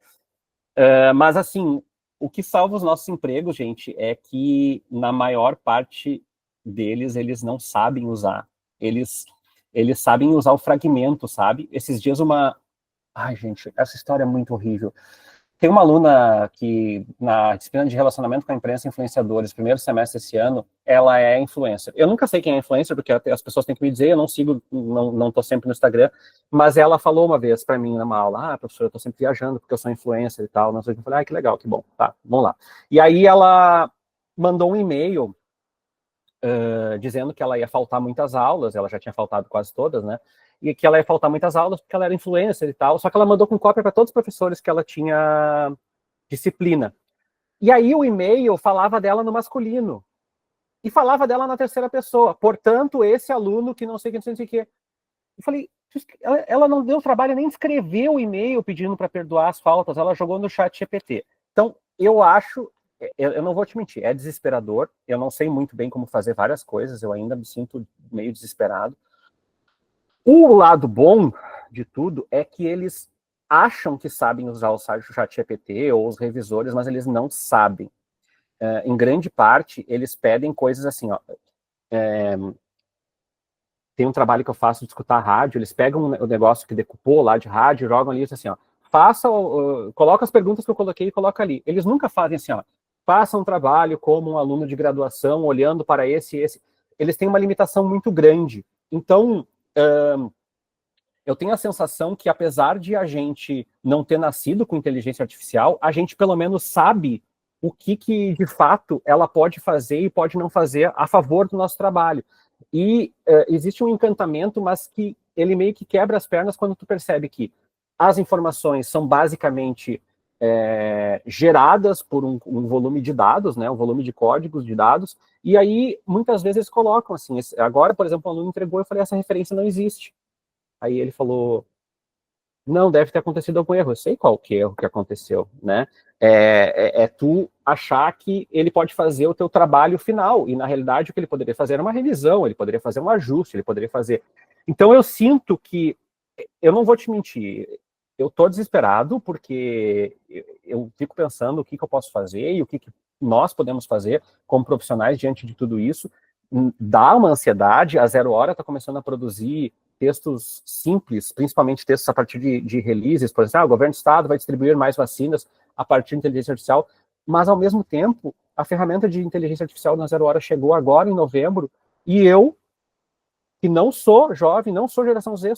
Speaker 1: Mas, assim, o que salva os nossos empregos, gente, é que, na maior parte deles, eles não sabem usar. Eles sabem usar o fragmento, sabe? Esses dias gente, essa história é muito horrível. Tem uma aluna que, na disciplina de relacionamento com a imprensa e influenciadores, primeiro semestre esse ano, ela é influencer. Eu nunca sei quem é influencer, porque as pessoas têm que me dizer, eu não sigo, não tô sempre no Instagram, mas ela falou uma vez para mim numa aula, professor, eu tô sempre viajando porque eu sou influencer e tal, não sei o que. Eu falei, que legal, que bom, tá, vamos lá. E aí ela mandou um e-mail dizendo que ela ia faltar muitas aulas, ela já tinha faltado quase todas, né? E que ela ia faltar muitas aulas porque ela era influencer e tal, só que ela mandou com cópia para todos os professores que ela tinha disciplina. E aí o e-mail falava dela no masculino e falava dela na terceira pessoa. Portanto, esse aluno que não sei o que, não sei o que. Eu falei, ela não deu trabalho nem escrever o e-mail pedindo para perdoar as faltas, ela jogou no ChatGPT. Então, eu acho, eu não vou te mentir, é desesperador. Eu não sei muito bem como fazer várias coisas, eu ainda me sinto meio desesperado. O lado bom de tudo é que eles acham que sabem usar o ChatGPT ou os revisores, mas eles não sabem. Em grande parte, eles pedem coisas assim, tem um trabalho que eu faço de escutar rádio, eles pegam o negócio que decupou lá de rádio, jogam ali e dizem assim, coloca as perguntas que eu coloquei e coloca ali. Eles nunca fazem assim, faça um trabalho como um aluno de graduação, olhando para esse e esse. Eles têm uma limitação muito grande. Então, eu tenho a sensação que, apesar de a gente não ter nascido com inteligência artificial, a gente pelo menos sabe o que de fato ela pode fazer e pode não fazer a favor do nosso trabalho. E existe um encantamento, mas que ele meio que quebra as pernas quando tu percebe que as informações são basicamente geradas por um volume de dados, né, um volume de códigos de dados, e aí muitas vezes eles colocam assim, agora, por exemplo, o aluno entregou, eu falei, essa referência não existe. Aí ele falou, não, deve ter acontecido algum erro. Eu sei qual que erro que aconteceu, né? É tu achar que ele pode fazer o teu trabalho final, e na realidade o que ele poderia fazer era uma revisão, ele poderia fazer um ajuste, ele poderia fazer... Então eu sinto que, eu não vou te mentir, eu tô desesperado porque eu fico pensando o que eu posso fazer e o que nós podemos fazer como profissionais diante de tudo isso. Dá uma ansiedade, a Zero Hora está começando a produzir textos simples, principalmente textos a partir de releases, por exemplo, o governo do estado vai distribuir mais vacinas a partir de inteligência artificial, mas ao mesmo tempo, a ferramenta de inteligência artificial na Zero Hora chegou agora em novembro, e eu, que não sou jovem, não sou geração Z,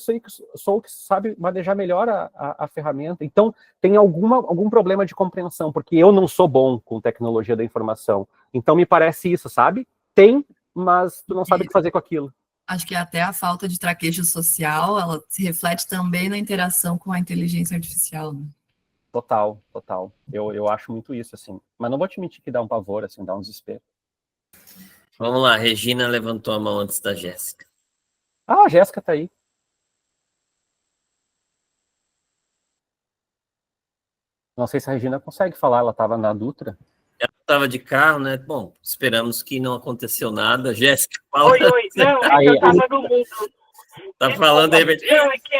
Speaker 1: sou o que sabe manejar melhor a ferramenta. Então, tem algum problema de compreensão, porque eu não sou bom com tecnologia da informação. Então, me parece isso, sabe? Tem, mas tu não sabe o que fazer com aquilo.
Speaker 6: Acho que até a falta de traquejo social, ela se reflete também na interação com a inteligência artificial, né?
Speaker 1: Total. Eu acho muito isso, assim. Mas não vou te mentir que dá um pavor, assim, dá um desespero.
Speaker 2: Vamos lá, Regina levantou a mão antes da Jéssica.
Speaker 1: A Jéssica tá aí. Não sei se a Regina consegue falar, ela estava na Dutra.
Speaker 2: Ela estava de carro, né? Bom, esperamos que não aconteceu nada. Jéssica, fala.
Speaker 4: Oi, não, é que eu tava no mundo.
Speaker 2: Tá falando aí,
Speaker 4: Não, é que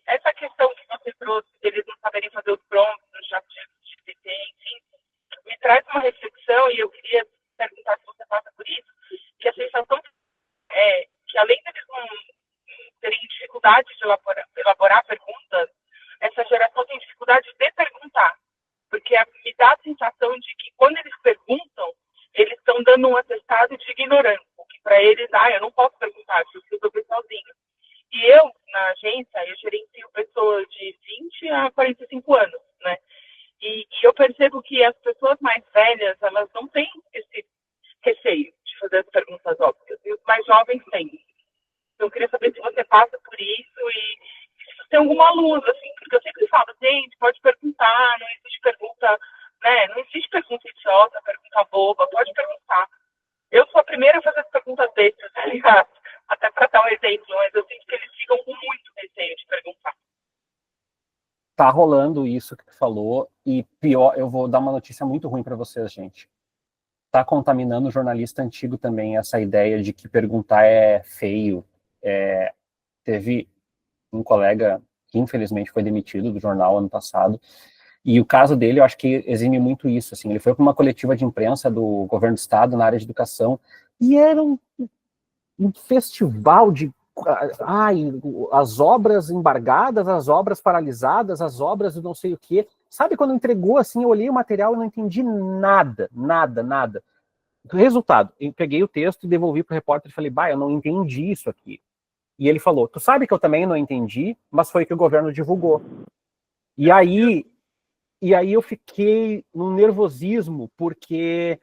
Speaker 4: essa questão que você trouxe, deles não saberem fazer os prompts no chat GPT, enfim, me traz uma reflexão, e eu queria perguntar se você passa por isso, que a sensação é que, além deles não terem dificuldade de elaborar perguntas, essa geração tem dificuldade de perguntar, porque me dá a sensação de que, quando eles perguntam, eles estão dando um atestado de ignorância, que para eles, eu não posso perguntar, eu preciso resolver sozinho. E eu, na agência, eu gerencio pessoas de 20 a 45 anos, né? E eu percebo que as pessoas mais velhas, elas não têm esse receio de fazer as perguntas óbvias, e os mais jovens têm. Então, eu queria saber se você passa por isso e se você tem alguma luz, assim, porque eu sempre falo, gente, pode perguntar, não existe pergunta, né? Não existe pergunta idiota, pergunta boba, pode perguntar. Eu sou a primeira a fazer as perguntas desses, tá ligado? Até para dar um exemplo, mas eu sinto que eles ficam com muito receio de perguntar.
Speaker 1: Tá rolando isso que tu falou, e pior, eu vou dar uma notícia muito ruim para vocês, gente. Tá contaminando o jornalista antigo também, essa ideia de que perguntar é feio. Teve um colega que infelizmente foi demitido do jornal ano passado, e o caso dele, eu acho que exime muito isso, assim, ele foi para uma coletiva de imprensa do governo do estado na área de educação, e era um festival de as obras embargadas, as obras paralisadas, as obras de não sei o quê. Sabe, quando entregou, assim, eu olhei o material e não entendi nada. Resultado, eu peguei o texto e devolvi para o repórter e falei, eu não entendi isso aqui. E ele falou, tu sabe que eu também não entendi, mas foi que o governo divulgou. E aí eu fiquei num nervosismo, porque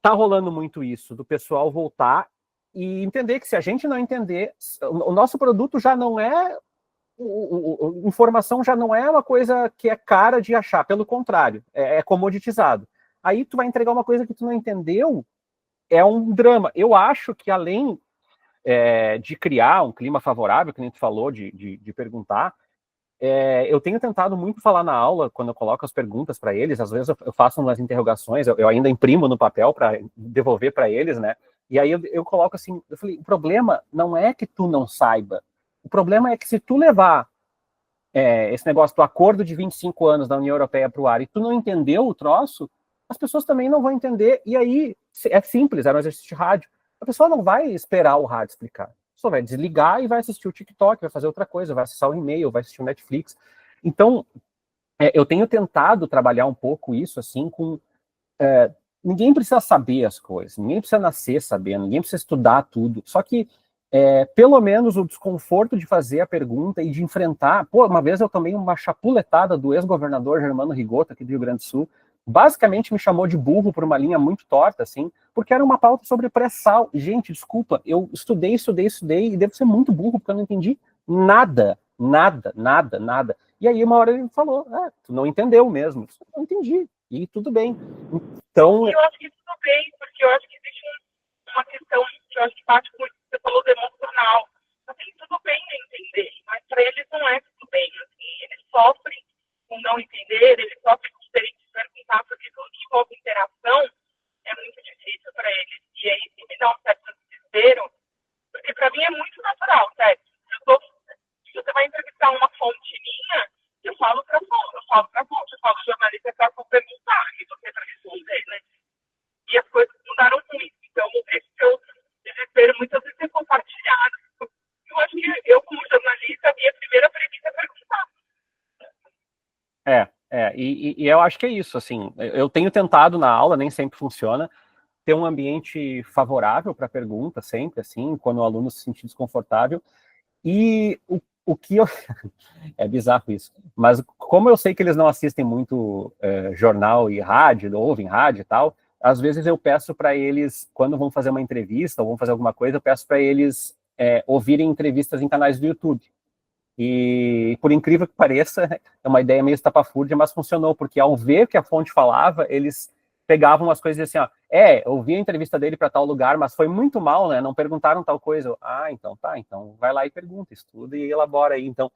Speaker 1: tá rolando muito isso, do pessoal voltar e entender que, se a gente não entender, o nosso produto já não é, informação já não é uma coisa que é cara de achar, pelo contrário, é comoditizado. Aí tu vai entregar uma coisa que tu não entendeu, é um drama. Eu acho que, além de criar um clima favorável, que nem tu falou, de perguntar, eu tenho tentado muito falar na aula, quando eu coloco as perguntas para eles, às vezes eu faço umas interrogações, eu ainda imprimo no papel para devolver para eles, né? E aí eu coloco assim, eu falei, o problema não é que tu não saiba, o problema é que, se tu levar esse negócio do acordo de 25 anos da União Europeia para o ar e tu não entendeu o troço, as pessoas também não vão entender, e aí é simples, era um exercício de rádio, a pessoa não vai esperar o rádio explicar. Só vai desligar e vai assistir o TikTok, vai fazer outra coisa, vai acessar o e-mail, vai assistir o Netflix. Então, eu tenho tentado trabalhar um pouco isso, assim, com... ninguém precisa saber as coisas, ninguém precisa nascer sabendo, ninguém precisa estudar tudo, só que, pelo menos, o desconforto de fazer a pergunta e de enfrentar... uma vez eu tomei uma chapuletada do ex-governador Germano Rigoto, aqui do Rio Grande do Sul, basicamente me chamou de burro por uma linha muito torta, assim, porque era uma pauta sobre pré-sal. Gente, desculpa, eu estudei, e devo ser muito burro, porque eu não entendi nada. E aí, uma hora ele falou, tu não entendeu mesmo. Eu não entendi, e tudo bem. Então...
Speaker 4: Eu acho que tudo bem, porque eu acho que existe uma questão que eu acho que bate com o que você falou do emocional. Assim, tudo bem não entender, mas para eles não é tudo bem. Assim, eles sofrem com não entender, eles sofrem com terem que perguntar, porque tudo que envolve interação é muito difícil para eles. E aí, se me dá um certo desespero, porque para mim é muito natural, certo? Se você vai entrevistar uma fonte minha, eu falo para a fonte, eu falo jornalista para perguntar, e você para responder, né? E as coisas mudaram muito. Então, esse seu desespero muitas vezes é compartilhado. Eu acho que eu, como jornalista, a minha primeira premissa é perguntar.
Speaker 1: E eu acho que é isso, assim, eu tenho tentado na aula, nem sempre funciona, ter um ambiente favorável para pergunta, sempre, assim, quando o aluno se sentir desconfortável, e o que eu... é bizarro isso, mas como eu sei que eles não assistem muito jornal e rádio, ouvem rádio e tal, às vezes eu peço para eles, quando vão fazer uma entrevista, ou vão fazer alguma coisa, eu peço para eles ouvirem entrevistas em canais do YouTube. E, por incrível que pareça, é uma ideia meio estapafúrdia, mas funcionou, porque ao ver que a fonte falava, eles pegavam as coisas e assim, eu vi a entrevista dele para tal lugar, mas foi muito mal, né, não perguntaram tal coisa. Então tá, então vai lá e pergunta, estuda e elabora aí. Então,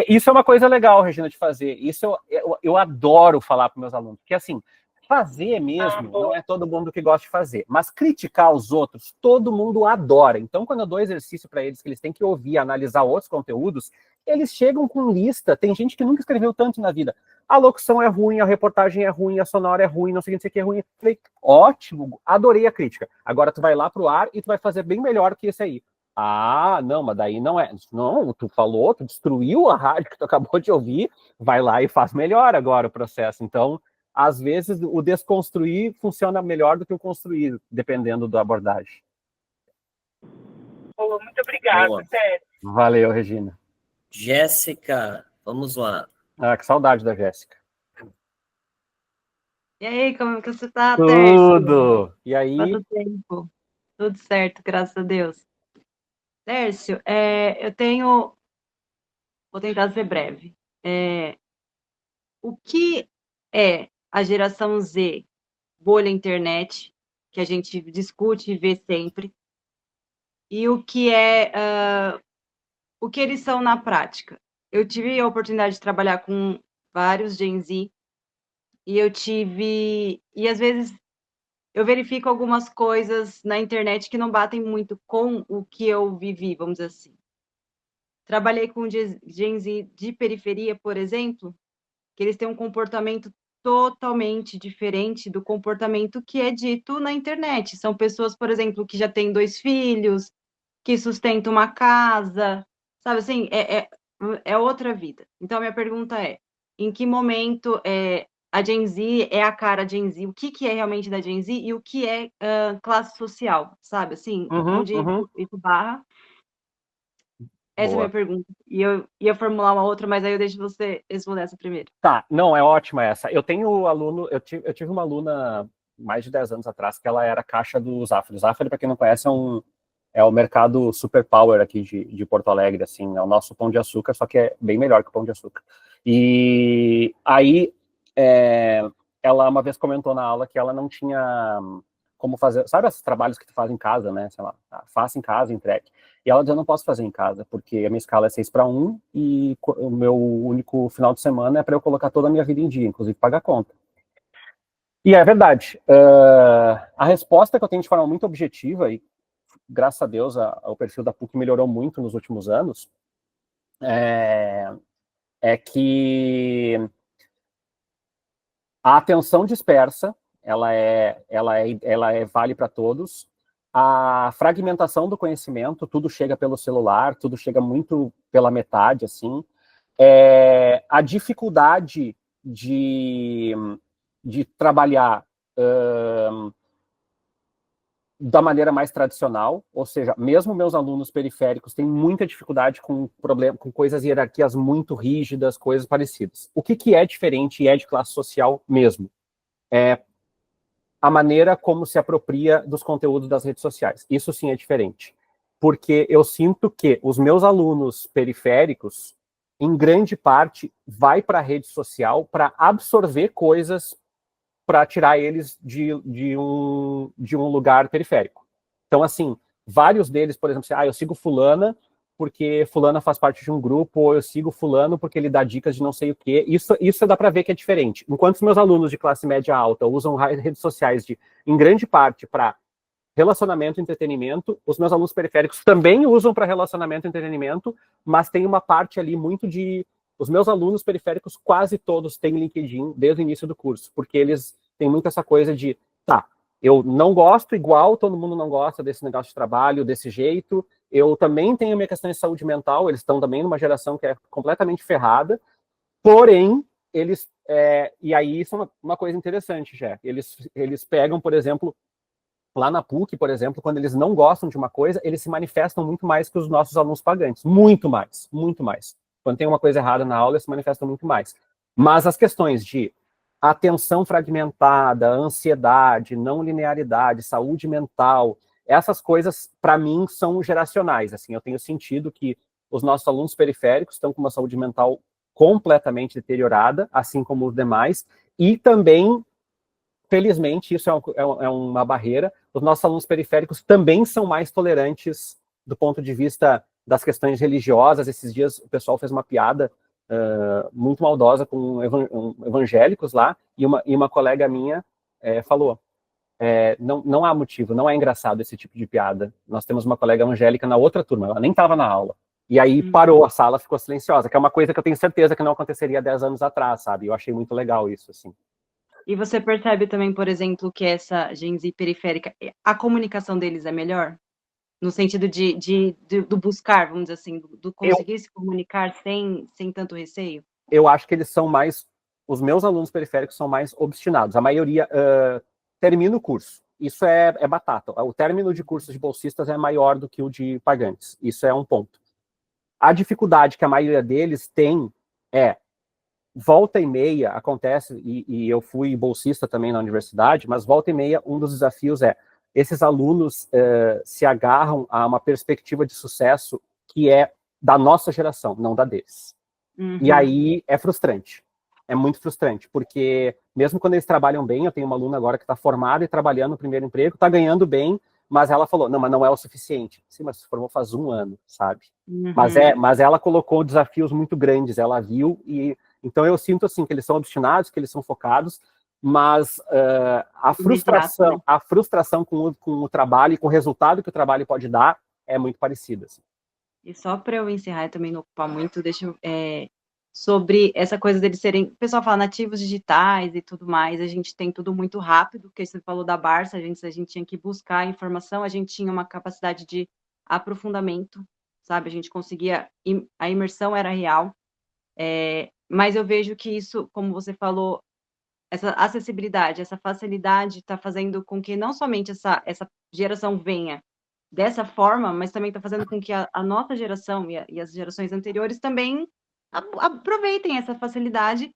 Speaker 1: Isso é uma coisa legal, Regina, de fazer. Isso eu adoro falar para meus alunos, porque assim, fazer mesmo, não é todo mundo que gosta de fazer, mas criticar os outros, todo mundo adora. Então, quando eu dou exercício para eles, que eles têm que ouvir, analisar outros conteúdos, eles chegam com lista. Tem gente que nunca escreveu tanto na vida. A locução é ruim, a reportagem é ruim, a sonora é ruim, não sei o que é ruim. Falei, ótimo, adorei a crítica. Agora tu vai lá pro ar e tu vai fazer bem melhor que esse aí. Ah, não, mas daí não é. Não, tu falou, tu destruiu a rádio que tu acabou de ouvir, vai lá e faz melhor agora o processo. Então, às vezes, o desconstruir funciona melhor do que o construir, dependendo da abordagem.
Speaker 4: Boa, muito obrigada, Tércio.
Speaker 1: Valeu, Regina.
Speaker 2: Jéssica, vamos lá.
Speaker 1: Ah, que saudade da Jéssica.
Speaker 7: E aí, como que você tá, Tércio?
Speaker 1: Tudo! E aí?
Speaker 7: Quanto tempo? Tudo certo, graças a Deus. Tércio, vou tentar ser breve. O que é a geração Z, bolha internet, que a gente discute e vê sempre, e o que eles são na prática? Eu tive a oportunidade de trabalhar com vários Gen Z, e às vezes eu verifico algumas coisas na internet que não batem muito com o que eu vivi, vamos dizer assim. Trabalhei com Gen Z de periferia, por exemplo, que eles têm um comportamento totalmente diferente do comportamento que é dito na internet. São pessoas, por exemplo, que já têm 2 filhos, que sustentam uma casa, sabe assim, é outra vida. Então, a minha pergunta é, em que momento a Gen Z é a cara Gen Z? O que é realmente da Gen Z e o que é classe social, sabe? Assim, onde isso barra? Essa é a minha pergunta. E eu ia formular uma outra, mas aí eu deixo você responder essa primeiro.
Speaker 1: Tá, não, é ótima essa. Eu tenho aluno, eu tive uma aluna mais de 10 anos atrás que ela era caixa do Zafari. O Zafari, para quem não conhece, é o mercado super power aqui de Porto Alegre, assim, é o nosso Pão de Açúcar, só que é bem melhor que o Pão de Açúcar. E aí, ela uma vez comentou na aula que ela não tinha como fazer, sabe esses trabalhos que tu faz em casa, né, sei lá, faça em casa, entregue. E ela dizia, eu não posso fazer em casa, porque a minha escala é 6:1 e o meu único final de semana é para eu colocar toda a minha vida em dia, inclusive pagar conta. E é verdade. A resposta que eu tenho de forma muito objetiva, e graças a Deus o perfil da PUC melhorou muito nos últimos anos, é que a atenção dispersa, ela vale para todos. A fragmentação do conhecimento, tudo chega pelo celular, tudo chega muito pela metade, assim. A dificuldade de trabalhar da maneira mais tradicional, ou seja, mesmo meus alunos periféricos têm muita dificuldade com coisas, hierarquias muito rígidas, coisas parecidas. O que é diferente e é de classe social mesmo? É a maneira como se apropria dos conteúdos das redes sociais. Isso sim é diferente. Porque eu sinto que os meus alunos periféricos, em grande parte, vai para a rede social para absorver coisas para tirar eles de um lugar periférico. Então, assim, vários deles, por exemplo, eu sigo fulana porque fulana faz parte de um grupo, ou eu sigo fulano porque ele dá dicas de não sei o quê. Isso dá para ver que é diferente. Enquanto os meus alunos de classe média alta usam redes sociais em grande parte para relacionamento e entretenimento, os meus alunos periféricos também usam para relacionamento e entretenimento, mas tem uma parte ali muito de... Os meus alunos periféricos quase todos têm LinkedIn desde o início do curso, porque eles têm muito essa coisa de, eu não gosto igual, todo mundo não gosta desse negócio de trabalho, desse jeito, eu também tenho minha questão de saúde mental, eles estão também numa geração que é completamente ferrada, porém, eles... e aí isso é uma coisa interessante, já. Eles pegam, por exemplo, lá na PUC, por exemplo, quando eles não gostam de uma coisa, eles se manifestam muito mais que os nossos alunos pagantes. Muito mais, muito mais. Quando tem uma coisa errada na aula, eles se manifestam muito mais. Mas as questões de atenção fragmentada, ansiedade, não linearidade, saúde mental, essas coisas, para mim, são geracionais. Assim, eu tenho sentido que os nossos alunos periféricos estão com uma saúde mental completamente deteriorada, assim como os demais, e também, felizmente, isso é uma barreira, os nossos alunos periféricos também são mais tolerantes do ponto de vista das questões religiosas. Esses dias o pessoal fez uma piada muito maldosa com evangélicos lá, e uma colega minha falou, não há motivo, não é engraçado esse tipo de piada. Nós temos uma colega evangélica na outra turma, ela nem estava na aula. E aí parou, a sala ficou silenciosa, que é uma coisa que eu tenho certeza que não aconteceria 10 anos atrás, sabe? Eu achei muito legal isso, assim.
Speaker 7: E você percebe também, por exemplo, que essa Gen Z periférica, a comunicação deles é melhor? No sentido do buscar, vamos dizer assim, do conseguir se comunicar sem tanto receio?
Speaker 1: Eu acho que eles são mais... Os meus alunos periféricos são mais obstinados. A maioria termina o curso. Isso é batata. O término de cursos de bolsistas é maior do que o de pagantes. Isso é um ponto. A dificuldade que a maioria deles tem volta e meia, acontece, e eu fui bolsista também na universidade, mas volta e meia, um dos desafios esses alunos se agarram a uma perspectiva de sucesso que é da nossa geração, não da deles. E aí é frustrante. É muito frustrante, porque mesmo quando eles trabalham bem, eu tenho uma aluna agora que está formada e trabalhando no primeiro emprego, está ganhando bem, mas ela falou, mas não é o suficiente. Sim, mas se formou faz 1 ano, sabe? Mas ela colocou desafios muito grandes, ela viu, e então eu sinto assim que eles são obstinados, que eles são focados, mas a frustração com o trabalho e com o resultado que o trabalho pode dar é muito parecida. Assim.
Speaker 7: E só para eu encerrar e também não ocupar muito, deixa eu... sobre essa coisa deles serem, o pessoal fala nativos digitais e tudo mais, a gente tem tudo muito rápido, porque você falou da Barça, a gente tinha que buscar informação, a gente tinha uma capacidade de aprofundamento, sabe, a gente conseguia, a imersão era real, mas eu vejo que isso, como você falou, essa acessibilidade, essa facilidade está fazendo com que não somente essa geração venha dessa forma, mas também está fazendo com que a nossa geração e as gerações anteriores também aproveitem essa facilidade,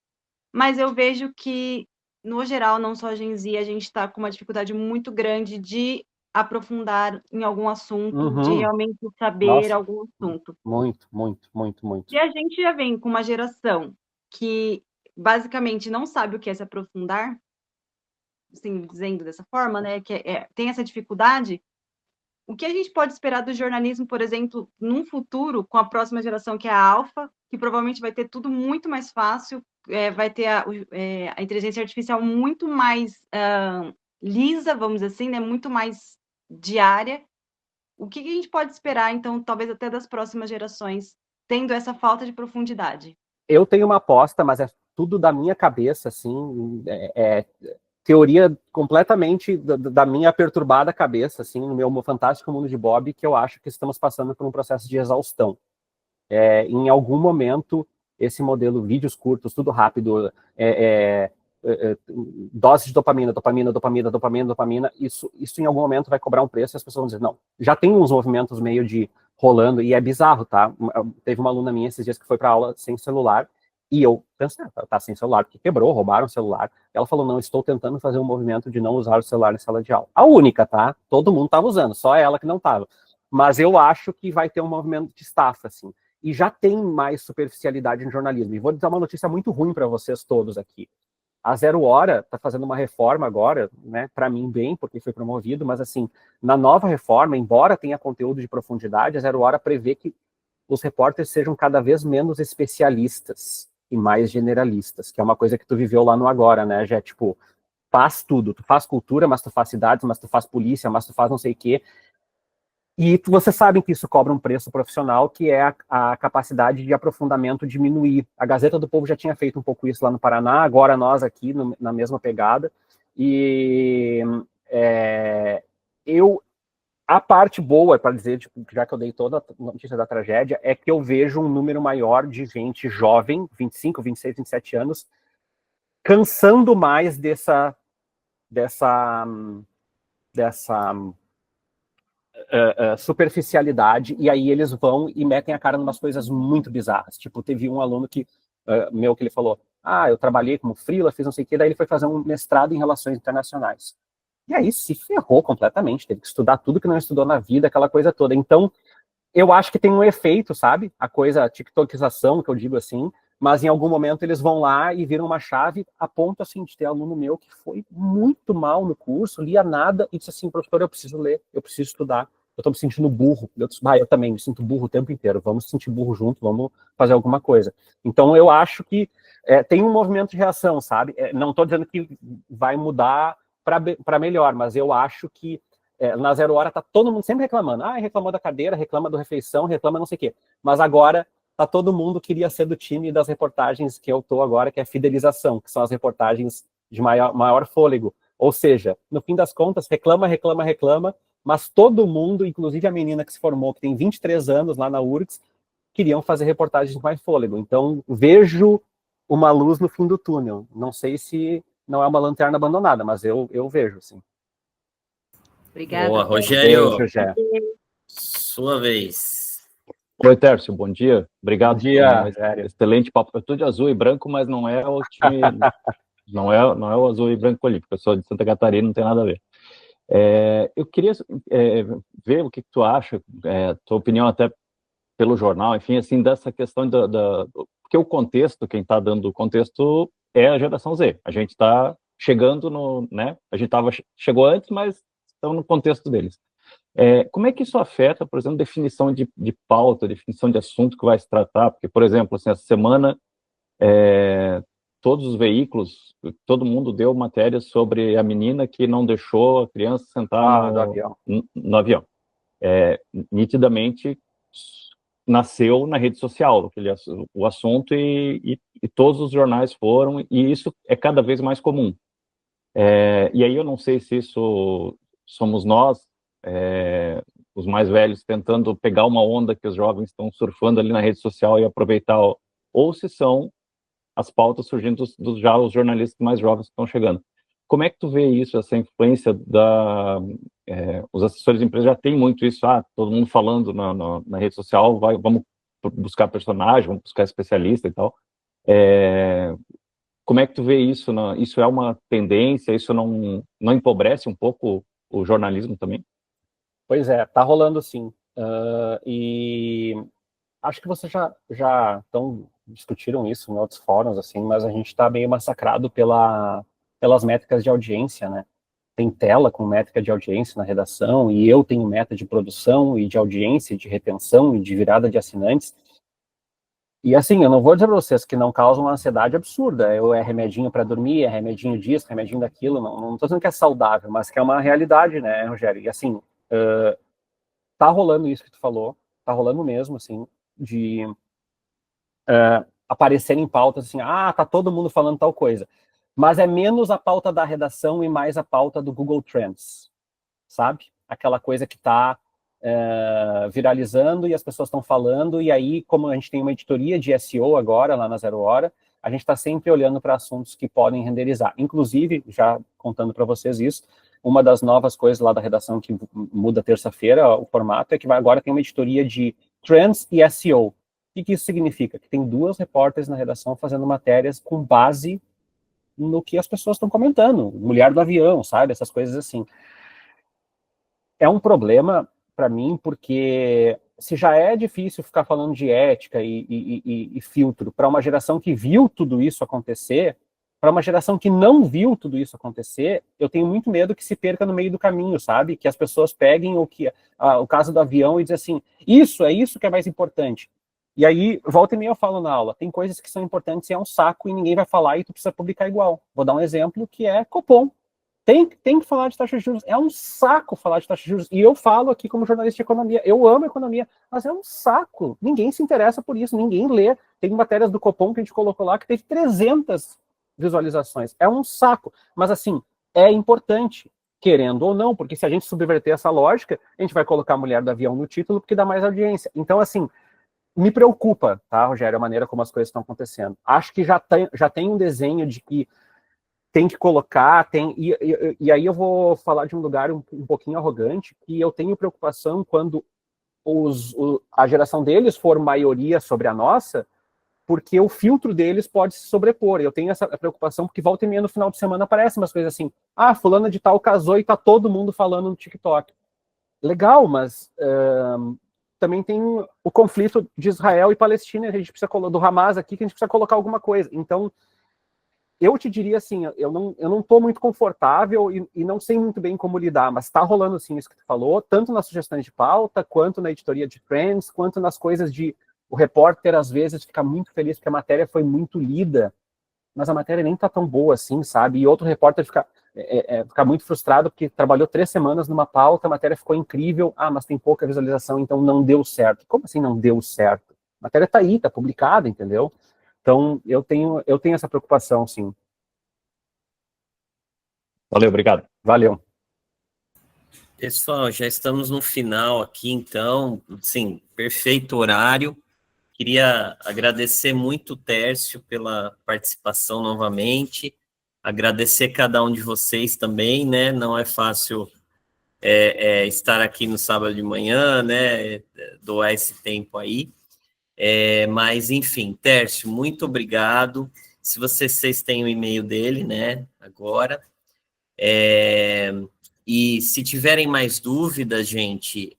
Speaker 7: mas eu vejo que, no geral, não só a Gen Z, a gente está com uma dificuldade muito grande de aprofundar em algum assunto, de realmente saber algum assunto.
Speaker 1: Muito, muito, muito, muito.
Speaker 7: E a gente já vem com uma geração que, basicamente, não sabe o que é se aprofundar, assim, dizendo dessa forma, né, que tem essa dificuldade. O que a gente pode esperar do jornalismo, por exemplo, num futuro, com a próxima geração, que é a Alfa, que provavelmente vai ter tudo muito mais fácil, vai ter a inteligência artificial muito mais lisa, vamos dizer assim, né? Muito mais diária. O que a gente pode esperar, então, talvez até das próximas gerações, tendo essa falta de profundidade?
Speaker 1: Eu tenho uma aposta, mas é tudo da minha cabeça, assim, teoria completamente da minha perturbada cabeça, assim, no meu fantástico mundo de Bob, que eu acho que estamos passando por um processo de exaustão. Em algum momento, esse modelo, vídeos curtos, tudo rápido, dose de dopamina, isso em algum momento vai cobrar um preço e as pessoas vão dizer, não, já tem uns movimentos meio de rolando, e é bizarro, tá? Teve uma aluna minha esses dias que foi para aula sem celular, e eu pensei, tá sem celular, porque quebrou, roubaram o celular. Ela falou, não, estou tentando fazer um movimento de não usar o celular na sala de aula. A única, tá? Todo mundo estava usando, só ela que não estava. Mas eu acho que vai ter um movimento de estafa, assim. E já tem mais superficialidade no jornalismo. E vou dar uma notícia muito ruim para vocês todos aqui. A 0 Hora está fazendo uma reforma agora, né? Para mim bem, porque foi promovido, mas assim, na nova reforma, embora tenha conteúdo de profundidade, a 0 Hora prevê que os repórteres sejam cada vez menos especialistas e mais generalistas, que é uma coisa que tu viveu lá no Agora, né, já tipo, faz tudo, tu faz cultura, mas tu faz cidades, mas tu faz polícia, mas tu faz não sei o quê, e vocês sabem que isso cobra um preço profissional, que é a capacidade de aprofundamento diminuir. A Gazeta do Povo já tinha feito um pouco isso lá no Paraná, agora nós aqui na mesma pegada, e a parte boa, para dizer, tipo, já que eu dei toda a notícia da tragédia, é que eu vejo um número maior de gente jovem, 25, 26, 27 anos, cansando mais dessa superficialidade, e aí eles vão e metem a cara em umas coisas muito bizarras. Tipo, teve um aluno meu que ele falou, eu trabalhei como freela, fiz não sei o que, daí ele foi fazer um mestrado em relações internacionais. E aí se ferrou completamente, teve que estudar tudo que não estudou na vida, aquela coisa toda. Então, eu acho que tem um efeito, sabe? A coisa, a tiktokização, que eu digo assim, mas em algum momento eles vão lá e viram uma chave a ponto, assim, de ter aluno meu que foi muito mal no curso, lia nada e disse assim, professor, eu preciso ler, eu preciso estudar. eu tô me sentindo burro. Eu também me sinto burro o tempo inteiro. Vamos se sentir burro junto, vamos fazer alguma coisa. Então, eu acho que tem um movimento de reação, sabe? Não estou dizendo que vai mudar para melhor, mas eu acho que na 0 Hora tá todo mundo sempre reclamando. Reclamou da cadeira, reclama do refeição, reclama não sei o quê. Mas agora tá todo mundo queria ser do time das reportagens que eu tô agora, que é fidelização, que são as reportagens de maior fôlego. Ou seja, no fim das contas, reclama, mas todo mundo, inclusive a menina que se formou, que tem 23 anos lá na URGS, queriam fazer reportagens de mais fôlego. Então, vejo uma luz no fim do túnel. Não sei se não é uma lanterna abandonada, mas eu vejo, sim.
Speaker 7: Obrigada.
Speaker 2: Boa, Rogério.
Speaker 1: Beijo, Jé.
Speaker 2: Sua vez.
Speaker 8: Oi, Tércio, bom dia. Obrigado
Speaker 1: Bom dia,
Speaker 8: por um excelente papo. Eu estou de azul e branco, mas não é o time, não é o azul e branco olímpico. Eu sou de Santa Catarina, não tem nada a ver. Eu queria ver o que tu acha, tua opinião até pelo jornal, enfim, assim, dessa questão porque o contexto, quem está dando o contexto é a geração Z. A gente está chegando né? A gente chegou antes, mas estamos no contexto deles. Como é que isso afeta, por exemplo, definição de pauta, definição de assunto que vai se tratar? Porque, por exemplo, assim, essa semana, todos os veículos, todo mundo deu matérias sobre a menina que não deixou a criança sentar no avião. Nitidamente, nasceu na rede social o assunto e todos os jornais foram, e isso é cada vez mais comum. E aí eu não sei se isso somos nós, os mais velhos, tentando pegar uma onda que os jovens estão surfando ali na rede social e aproveitar, ou se são as pautas surgindo já os jornalistas mais jovens que estão chegando. Como é que tu vê isso, essa influência os assessores de empresa já tem muito isso, todo mundo falando na rede social, vamos buscar personagem, vamos buscar especialista e tal. Como é que tu vê isso? Isso é uma tendência? Isso não empobrece um pouco o jornalismo também?
Speaker 1: Pois é, tá rolando sim. E acho que vocês já discutiram isso em outros fóruns, assim, mas a gente está meio massacrado pelas métricas de audiência, né? Tem tela com métrica de audiência na redação, e eu tenho meta de produção e de audiência, de retenção e de virada de assinantes. E assim, eu não vou dizer para vocês que não causa uma ansiedade absurda. É remedinho para dormir, é remedinho disso, remedinho daquilo. Não estou dizendo que é saudável, mas que é uma realidade, né, Rogério? E assim, tá rolando isso que tu falou, tá rolando mesmo, assim, de aparecer em pautas assim, tá todo mundo falando tal coisa. Mas é menos a pauta da redação e mais a pauta do Google Trends, sabe? Aquela coisa que tá viralizando e as pessoas estão falando, e aí, como a gente tem uma editoria de SEO agora, lá na 0 Hora, a gente está sempre olhando para assuntos que podem renderizar. Inclusive, já contando para vocês isso, uma das novas coisas lá da redação que muda terça-feira, o formato, é que agora tem uma editoria de Trends e SEO. O que isso significa? Que tem 2 repórteres na redação fazendo matérias com base no que as pessoas estão comentando. Mulher do avião, sabe? Essas coisas assim. É um problema para mim, porque se já é difícil ficar falando de ética e filtro para uma geração que viu tudo isso acontecer, para uma geração que não viu tudo isso acontecer, eu tenho muito medo que se perca no meio do caminho, sabe? Que as pessoas peguem o caso do avião e dizem assim, isso que é mais importante. E aí, volta e meia eu falo na aula, tem coisas que são importantes e é um saco e ninguém vai falar e tu precisa publicar igual. Vou dar um exemplo que é Copom. Tem que falar de taxa de juros. É um saco falar de taxa de juros. E eu falo aqui como jornalista de economia. Eu amo economia, mas é um saco. Ninguém se interessa por isso, ninguém lê. Tem matérias do Copom que a gente colocou lá que teve 300 visualizações. É um saco. Mas, assim, é importante, querendo ou não, porque se a gente subverter essa lógica, a gente vai colocar a mulher do avião no título porque dá mais audiência. Então, assim, me preocupa, tá, Rogério, a maneira como as coisas estão acontecendo. Acho que já tem um desenho de que tem que colocar, e aí eu vou falar de um lugar um pouquinho arrogante, que eu tenho preocupação quando a geração deles for maioria sobre a nossa, porque o filtro deles pode se sobrepor. Eu tenho essa preocupação, porque volta e meia no final de semana aparecem umas coisas assim, fulana de tal casou e tá todo mundo falando no TikTok. Legal, mas também tem o conflito de Israel e Palestina, a gente precisa do Hamas aqui, que a gente precisa colocar alguma coisa. Então, eu te diria assim, eu não estou muito confortável e não sei muito bem como lidar, mas está rolando sim isso que tu falou, tanto nas sugestões de pauta, quanto na editoria de Trends, quanto nas coisas de o repórter às vezes fica muito feliz porque a matéria foi muito lida, mas a matéria nem tá tão boa assim, sabe? E outro repórter fica muito frustrado porque trabalhou 3 semanas numa pauta, a matéria ficou incrível, mas tem pouca visualização, então não deu certo. Como assim não deu certo? A matéria tá aí, tá publicada, entendeu? Então, eu tenho essa preocupação, sim.
Speaker 8: Valeu, obrigado.
Speaker 1: Valeu.
Speaker 2: Pessoal, já estamos no final aqui, então, sim, perfeito horário. Queria agradecer muito o Tércio pela participação novamente, agradecer cada um de vocês também, né? Não é fácil estar aqui no sábado de manhã, né? Doar esse tempo aí. Mas, enfim, Tércio, muito obrigado. Se vocês têm o e-mail dele, né? Agora. E se tiverem mais dúvidas, gente,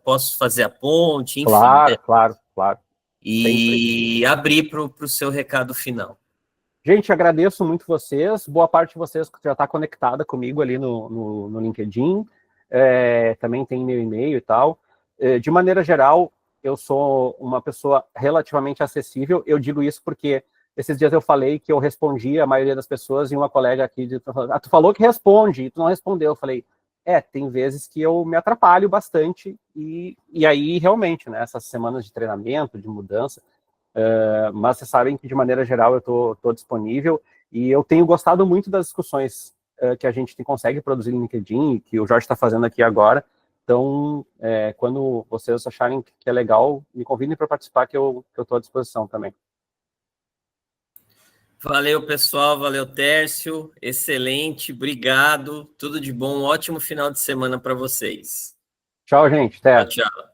Speaker 2: posso fazer a ponte, enfim.
Speaker 1: Claro,
Speaker 2: né?
Speaker 1: claro.
Speaker 2: E abrir para o seu recado final.
Speaker 1: Gente, agradeço muito vocês. Boa parte de vocês que já está conectada comigo ali no LinkedIn. Também tem meu e-mail e tal. De maneira geral, eu sou uma pessoa relativamente acessível. Eu digo isso porque esses dias eu falei que eu respondi a maioria das pessoas e uma colega aqui falou, tu falou que responde, e tu não respondeu. Eu falei, tem vezes que eu me atrapalho bastante e aí realmente, né, essas semanas de treinamento, de mudança, mas vocês sabem que de maneira geral eu tô disponível e eu tenho gostado muito das discussões que a gente consegue produzir no LinkedIn, que o Jorge está fazendo aqui agora. Então, quando vocês acharem que é legal, me convidem para participar, que eu estou à disposição também.
Speaker 2: Valeu, pessoal. Valeu, Tércio. Excelente. Obrigado. Tudo de bom. Um ótimo final de semana para vocês.
Speaker 1: Tchau, gente. Até.
Speaker 2: Tchau.